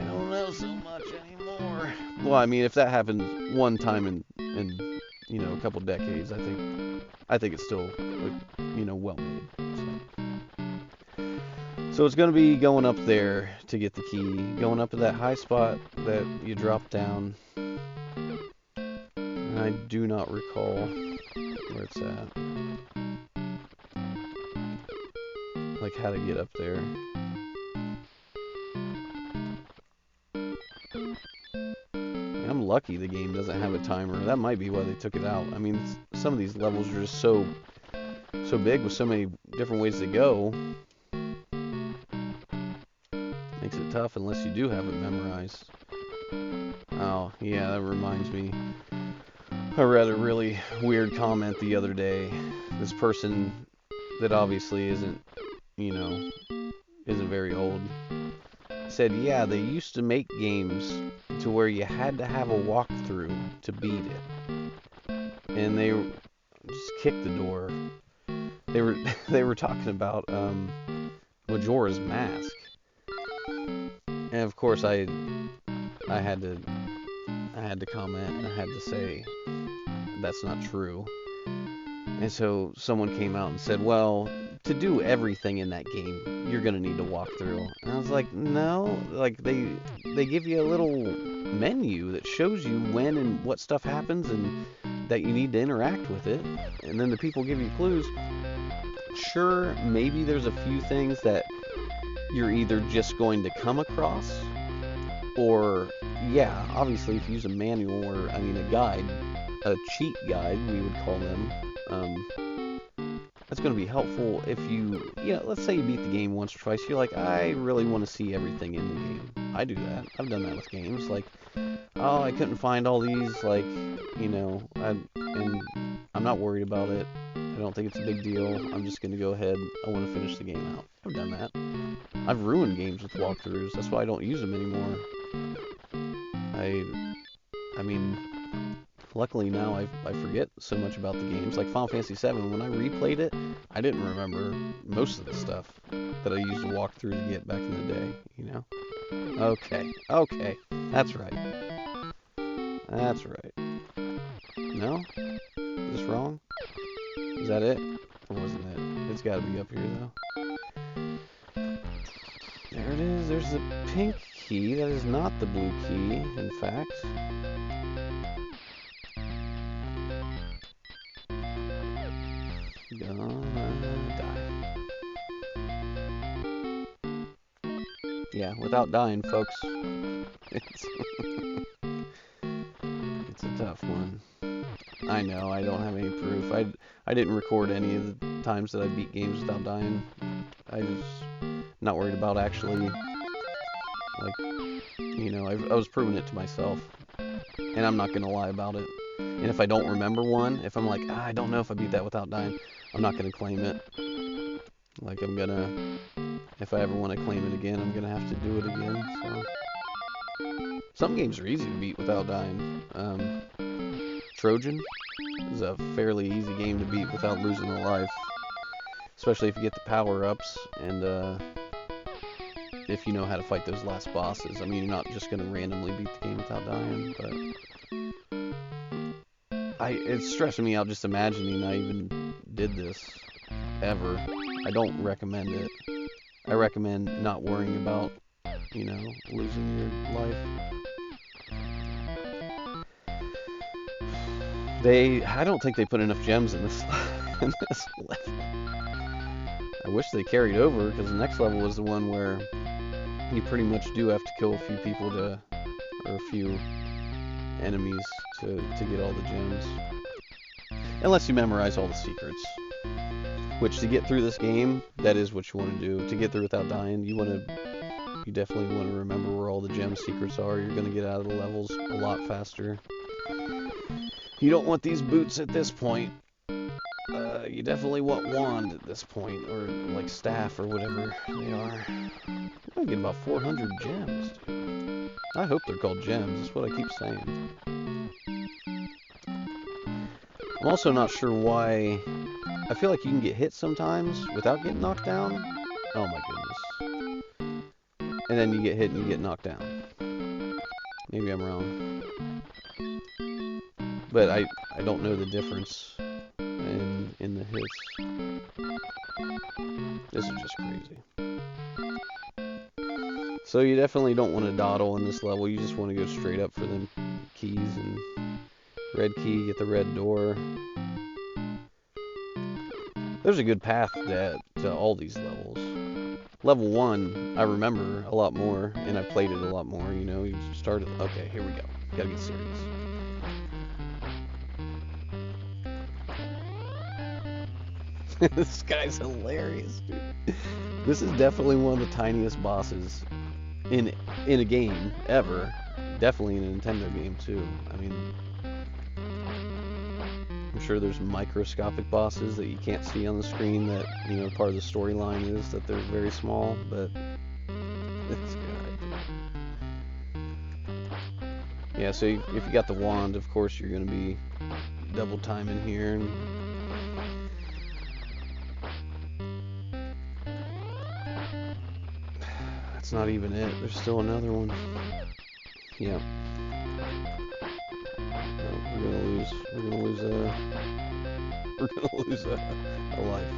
S1: don't know so much anymore. Well, I mean, if that happened one time in you know, a couple decades, I think it's still, you know, well made. So it's going to be going up there to get the key, going up to that high spot that you drop down. And I do not recall where it's at. Like how to get up there. I'm lucky the game doesn't have a timer. That might be why they took it out. I mean, some of these levels are just so big with so many different ways to go. Makes it tough unless you do have it memorized. Oh, yeah, that reminds me. I read a really weird comment the other day. This person that obviously isn't, you know, isn't very old, said, yeah, they used to make games to where you had to have a walkthrough to beat it. And they just kicked the door. They were talking about Majora's Mask. And of course I had to comment, and I had to say that's not true. And so someone came out and said, well, to do everything in that game, you're gonna need to walk through. And I was like, no, like they give you a little menu that shows you when and what stuff happens and that you need to interact with it, and then the people give you clues. Sure, maybe there's a few things that you're either just going to come across, or yeah, obviously if you use a manual or, I mean, a guide, a cheat guide, we would call them. That's going to be helpful if you, let's say you beat the game once or twice. You're like, I really want to see everything in the game. I do that. I've done that with games. Like, oh, I couldn't find all these. Like, and I'm not worried about it. I don't think it's a big deal. I'm just going to go ahead. I want to finish the game out. I've done that. I've ruined games with walkthroughs. That's why I don't use them anymore. I mean, luckily now I forget so much about the games. Like Final Fantasy VII, when I replayed it, I didn't remember most of the stuff that I used to walk through to get back in the day, Okay, that's right. That's right. No? Is this wrong? Is that it? Or wasn't it? It's gotta be up here, though. There it is. There's the pink key. That is not the blue key, in fact. Gonna die. Yeah, without dying, folks. It's it's a tough one. I know, I don't have any proof. I didn't record any of the times that I beat games without dying. I was not worried about actually, like, I was proving it to myself. And I'm not going to lie about it. And if I don't remember one, if I'm like, I don't know if I beat that without dying, I'm not going to claim it. Like, if I ever want to claim it again, I'm going to have to do it again, so. Some games are easy to beat without dying. Trojan is a fairly easy game to beat without losing a life. Especially if you get the power-ups and if you know how to fight those last bosses. I mean, you're not just going to randomly beat the game without dying, but it's stressing me out just imagining I even did this ever. I don't recommend it. I recommend not worrying about, losing your life. I don't think they put enough gems in this level. I wish they carried over, because the next level was the one where you pretty much do have to kill a few people or a few enemies to get all the gems. Unless you memorize all the secrets. Which, to get through this game, that is what you want to do. To get through without dying, you definitely want to remember where all the gem secrets are. You're going to get out of the levels a lot faster. You don't want these boots at this point. You definitely want wand at this point, or like staff or whatever they are. I'm gonna get about 400 gems, dude. I hope they're called gems. That's what I keep saying. I'm also not sure why. I feel like you can get hit sometimes without getting knocked down. Oh my goodness. And then you get hit and you get knocked down. Maybe I'm wrong. But I don't know the difference in the hits. This is just crazy. So you definitely don't want to dawdle in this level. You just want to go straight up for them keys. And red key, get the red door. There's a good path to all these levels. Level 1, I remember a lot more, and I played it a lot more, You started. Okay, here we go. Gotta get serious. This guy's hilarious, dude. This is definitely one of the tiniest bosses in a game ever. Definitely in a Nintendo game too. I mean, I'm sure there's microscopic bosses that you can't see on the screen that, part of the storyline is that they're very small, but this guy. Yeah, so if you got the wand, of course you're going to be double timing here. And that's not even it. There's still another one. Yeah. We're gonna lose a life.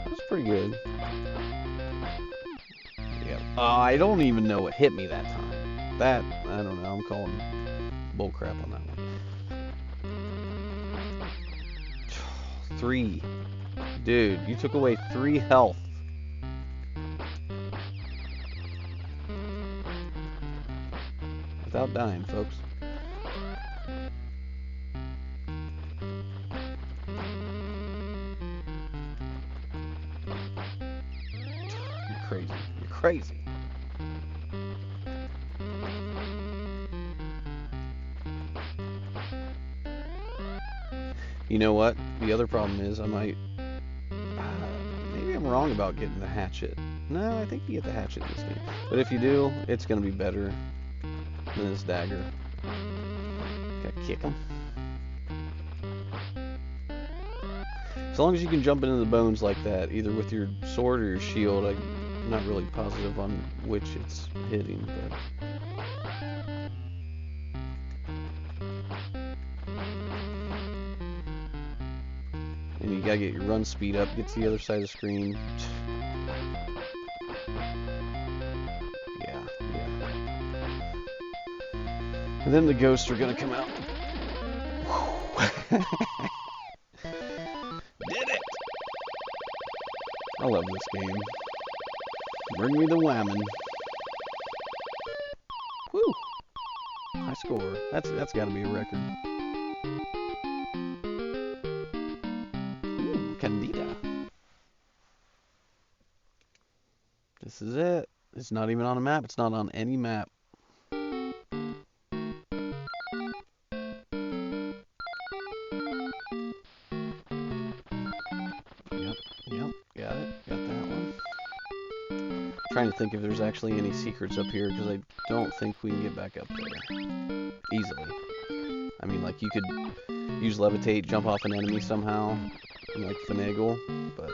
S1: That's pretty good. Yeah. I don't even know what hit me that time. That, I don't know. I'm calling bullcrap on that one. 3. Dude, you took away 3 health. Without dying, folks. crazy. You know what? The other problem is I might... maybe I'm wrong about getting the hatchet. No, I think you get the hatchet in this game. But if you do, it's going to be better than this dagger. Gotta kick him. As long as you can jump into the bones like that, either with your sword or your shield, I'm not really positive on which it's hitting, but... And you gotta get your run speed up, get to the other side of the screen. Yeah. And then the ghosts are gonna come out. Did it! I love this game. Bring me the whammon. Whew! High score. That's gotta be a record. Ooh, Candida. This is it. It's not even on a map. It's not on any map. Yep, got it. Got that one. Trying to think if there's actually any secrets up here, because I don't think we can get back up there easily. I mean, like, you could use levitate, jump off an enemy somehow, and, like, finagle, but...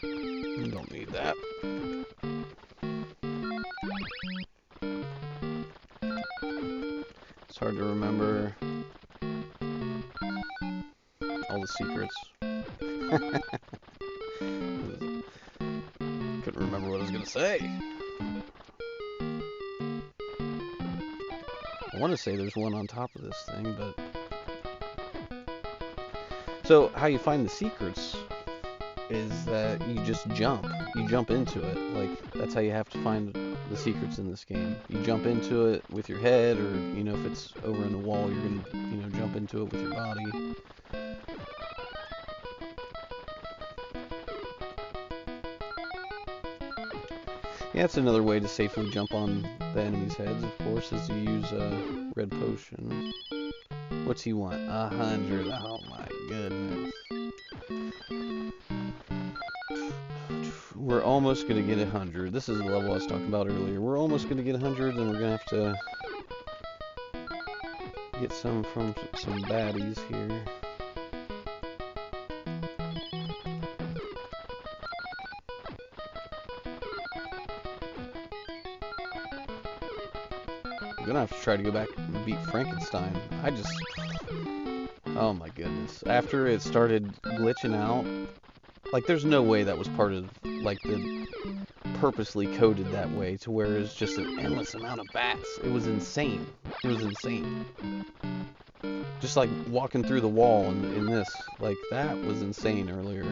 S1: you don't need that. It's hard to remember all the secrets. Couldn't remember what I was gonna say. I want to say there's one on top of this thing, but... So, how you find the secrets is that you just jump. You jump into it. Like, that's how you have to find the secrets in this game. You jump into it with your head, or, you know, if it's over in the wall, you're gonna, you know, jump into it with your body. Yeah, that's another way to safely jump on the enemy's heads, of course, is to use a red potion. What's he want? 100. Oh my goodness. We're almost going to get 100. This is the level I was talking about earlier. We're almost going to get 100, and we're going to have to get some from some baddies here. I'm gonna have to try to go back and beat Frankenstein. Oh my goodness. After it started glitching out, like, there's no way that was part of, like, the purposely coded that way to where it's just an endless amount of bats. It was insane. It was insane. Just like walking through the wall in this, like, that was insane earlier.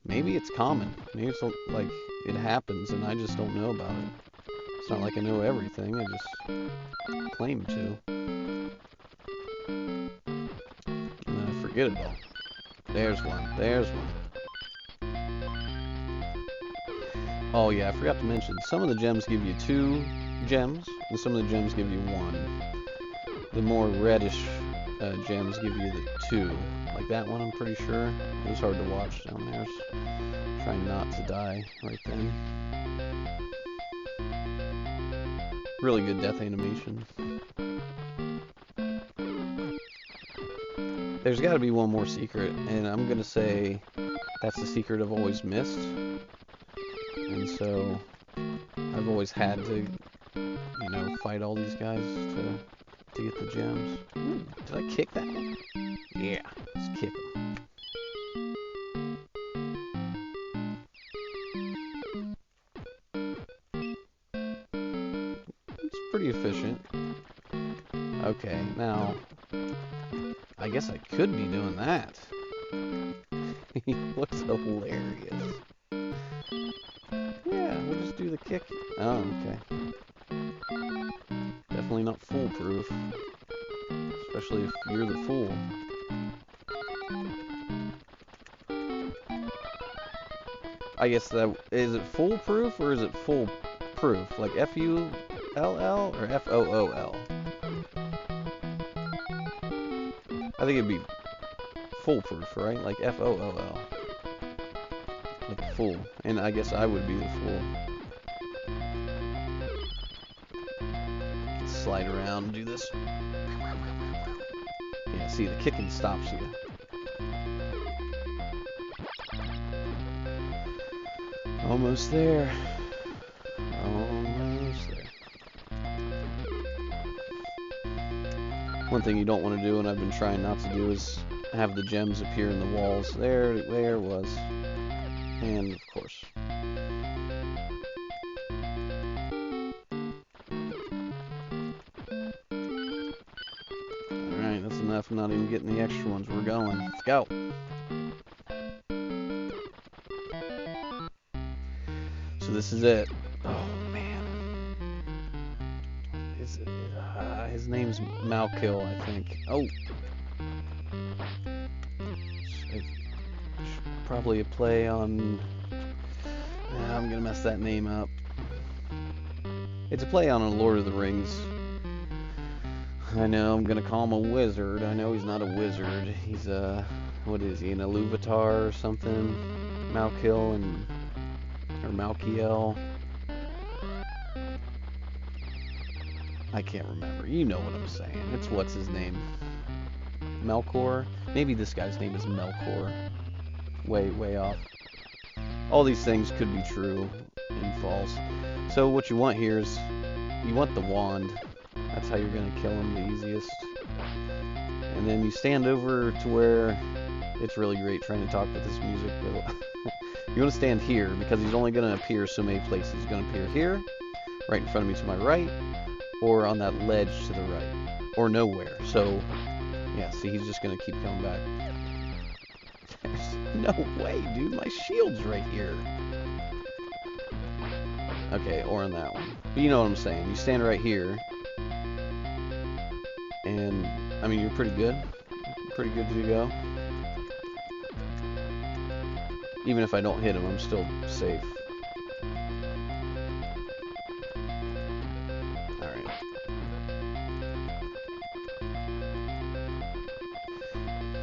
S1: Maybe it's common. Maybe it's like it happens and I just don't know about it. It's not like I know everything, I just claim to. And then I forget it all. There's one. There's one. Oh yeah, I forgot to mention, some of the gems give you 2 gems, and some of the gems give you 1. The more reddish gems give you the 2. Like that one, I'm pretty sure. It was hard to watch down there. Trying not to die right then. Really good death animation. There's got to be one more secret, and I'm going to say that's the secret I've always missed. And so I've always had to, you know, fight all these guys to get the gems. Ooh, did I kick that one? Yeah, let's kick them. It's pretty efficient. Okay, now I guess I could be doing that. He looks hilarious. Yeah, we'll just do the kick. Oh, okay. Definitely not foolproof. Especially if you're the fool. I guess that is it foolproof or is it foolproof? Like Full or FOOL? I think it'd be foolproof, right? Like FOOL. Like a fool. And I guess I would be the fool. Slide around and do this. Yeah, see, the kicking stops you. Almost there. Almost there. One thing you don't want to do, and I've been trying not to do, is have the gems appear in the walls. There it was. And, of course. Alright, that's enough. I'm not even getting the extra ones. We're going. Let's go. So this is it. Oh, man. His name's Malkill, I think. Oh! Probably a play on... I'm gonna mess that name up. It's a play on a Lord of the Rings. I know, I'm gonna call him a wizard. I know he's not a wizard. He's what is he, an Iluvatar or something? Malkill or Malkiel. I can't remember. You know what I'm saying. It's what's his name? Melkor? Maybe this guy's name is Melkor. Way off. All these things could be true and false. So what you want here is, you want the wand. That's how you're going to kill him the easiest. And then you stand over to where, it's really great trying to talk with this music. You want to stand here, because he's only going to appear so many places. He's going to appear here, right in front of me to my right, or on that ledge to the right, or nowhere. So, yeah, see, he's just going to keep coming back. No way, dude, my shield's right here. Okay, or on that one. But you know what I'm saying. You stand right here, and, I mean, you're pretty good. Pretty good to go. Even if I don't hit him, I'm still safe. Alright.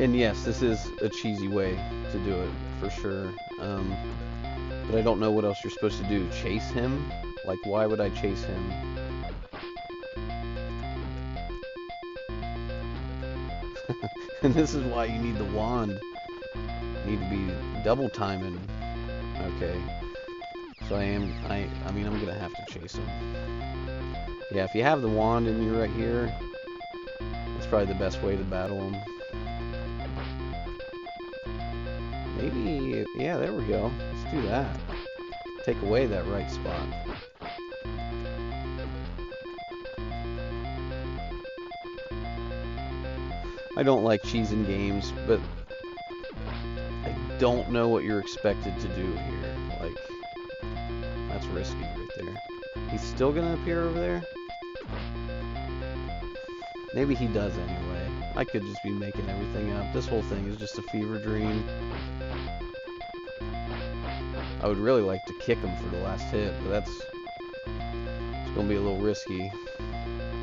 S1: And yes, this is a cheesy way to do it, for sure. But I don't know what else you're supposed to do. Chase him? Like, why would I chase him? And this is why you need the wand. You need to be double timing. Okay. So I mean, I'm gonna have to chase him. Yeah, if you have the wand and you're right here, it's probably the best way to battle him. Maybe, yeah, there we go. Let's do that. Take away that right spot. I don't like cheesing games, but I don't know what you're expected to do here. Like, that's risky right there. He's still gonna appear over there? Maybe he does anyway. I could just be making everything up. This whole thing is just a fever dream. I would really like to kick him for the last hit, but it's gonna be a little risky.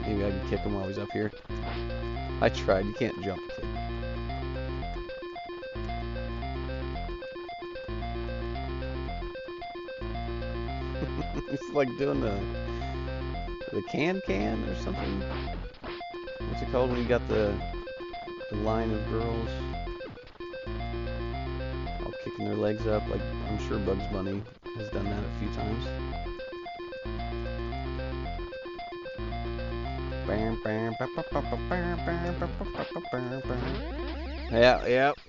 S1: Maybe I can kick him while he's up here. I tried. You can't jump kick. It's like doing the can or something. What's it called when you got the line of girls all kicking their legs up? Like, I'm sure Bugs Bunny has done that a few times.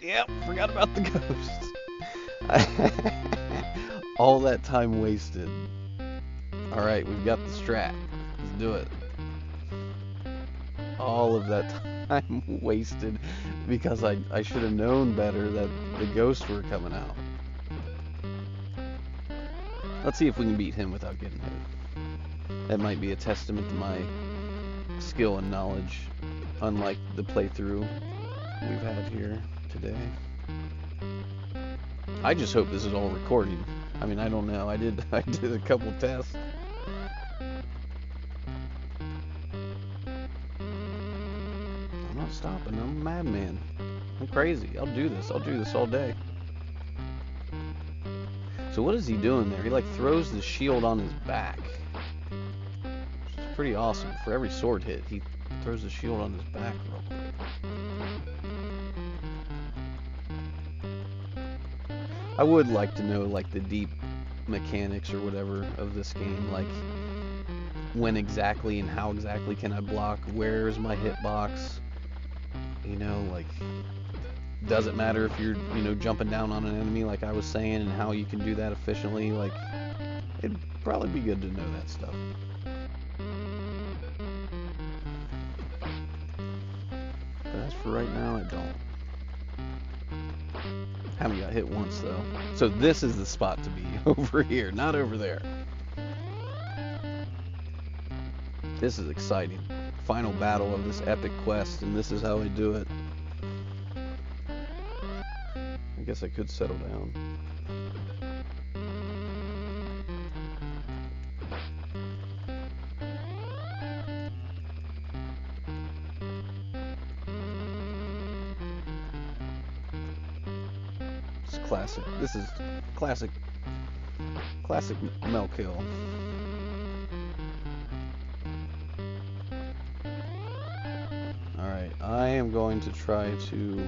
S1: Yeah. Forgot about the ghost. All that time wasted. Alright, we've got the strat. Let's do it. All of that time wasted because I should have known better that the ghosts were coming out. Let's see if we can beat him without getting hit. That might be a testament to my skill and knowledge, unlike the playthrough we've had here today. I just hope this is all recording. I mean, I don't know. I did I did a couple tests. I'm not stopping. I'm a madman. I'm crazy. I'll do this. I'll do this all day. So what is he doing there? He like throws the shield on his back. Which is pretty awesome. For every sword hit, he throws the shield on his back real quick. I would like to know like the deep mechanics or whatever of this game, like when exactly and how exactly can I block? Where is my hitbox? You know, like does it matter if you're, jumping down on an enemy like I was saying and how you can do that efficiently? Like it'd probably be good to know that stuff. But as for right now, I don't. Haven't got hit once though. So this is the spot to be, over here, not over there. This is exciting. Final battle of this epic quest, and this is how I do it. I guess I could settle down. It's classic. This is classic Mel kill. Alright, I am going to try to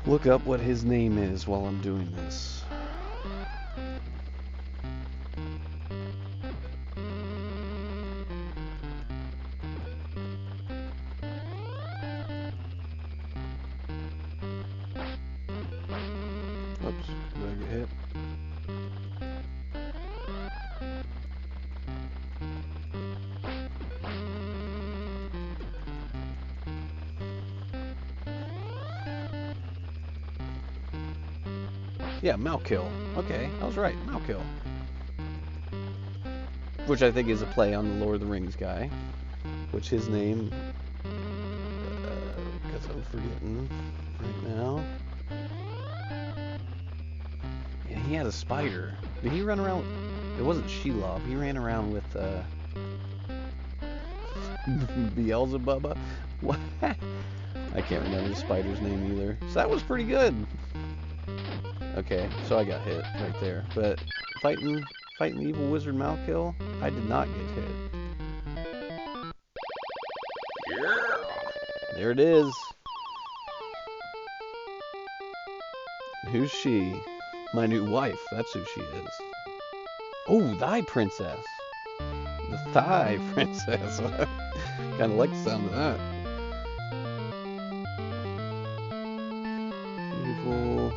S1: look up what his name is while I'm doing this. Oops, did I get hit? Yeah, Malkill. Okay, I was right, Malkill. Which I think is a play on the Lord of the Rings guy. Which his name, because I'm forgetting right now. Yeah, he had a spider. Did he run around? It wasn't Shelob. He ran around with Beelzebubba. What? I can't remember the spider's name either. So that was pretty good. Okay, so I got hit right there. But fighting the evil wizard Malkill, I did not get hit. Yeah. There it is. Who's she? My new wife. That's who she is. Oh, thy princess. The thigh princess. Kind of like the sound of that. Evil.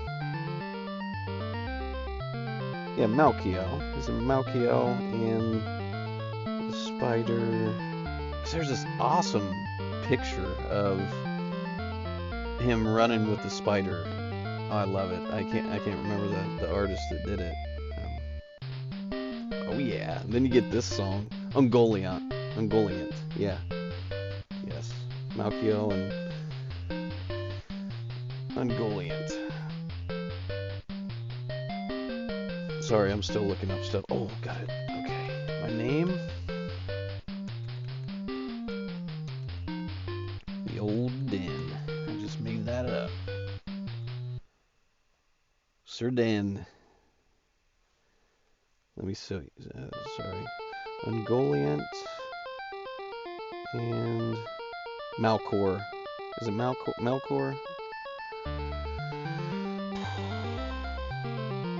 S1: Yeah, Malkiel. There's a Malkiel and the spider. Because there's this awesome picture of him running with the spider. Oh, I love it. I can't remember the artist that did it. Oh yeah. And then you get this song, Ungoliant. Yeah. Yes. Malkiel and Ungoliant. Sorry, I'm still looking up stuff. Oh, got it. Okay. My name? The old Den. I just made that up. Sir Den. Let me see. Sorry. Ungoliant and Malcor. Is it Malcor?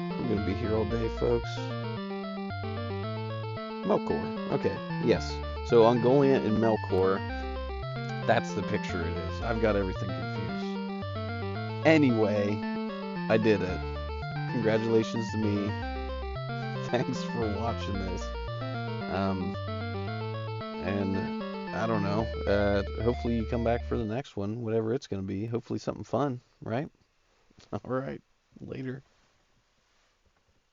S1: I'm gonna be here all day, folks. Melkor. Okay, yes. So Ungoliant and Melkor. That's the picture it is. I've got everything confused. Anyway, I did it. Congratulations to me. Thanks for watching this. And I don't know. Hopefully you come back for the next one, whatever it's gonna be. Hopefully something fun, right? All right. Later.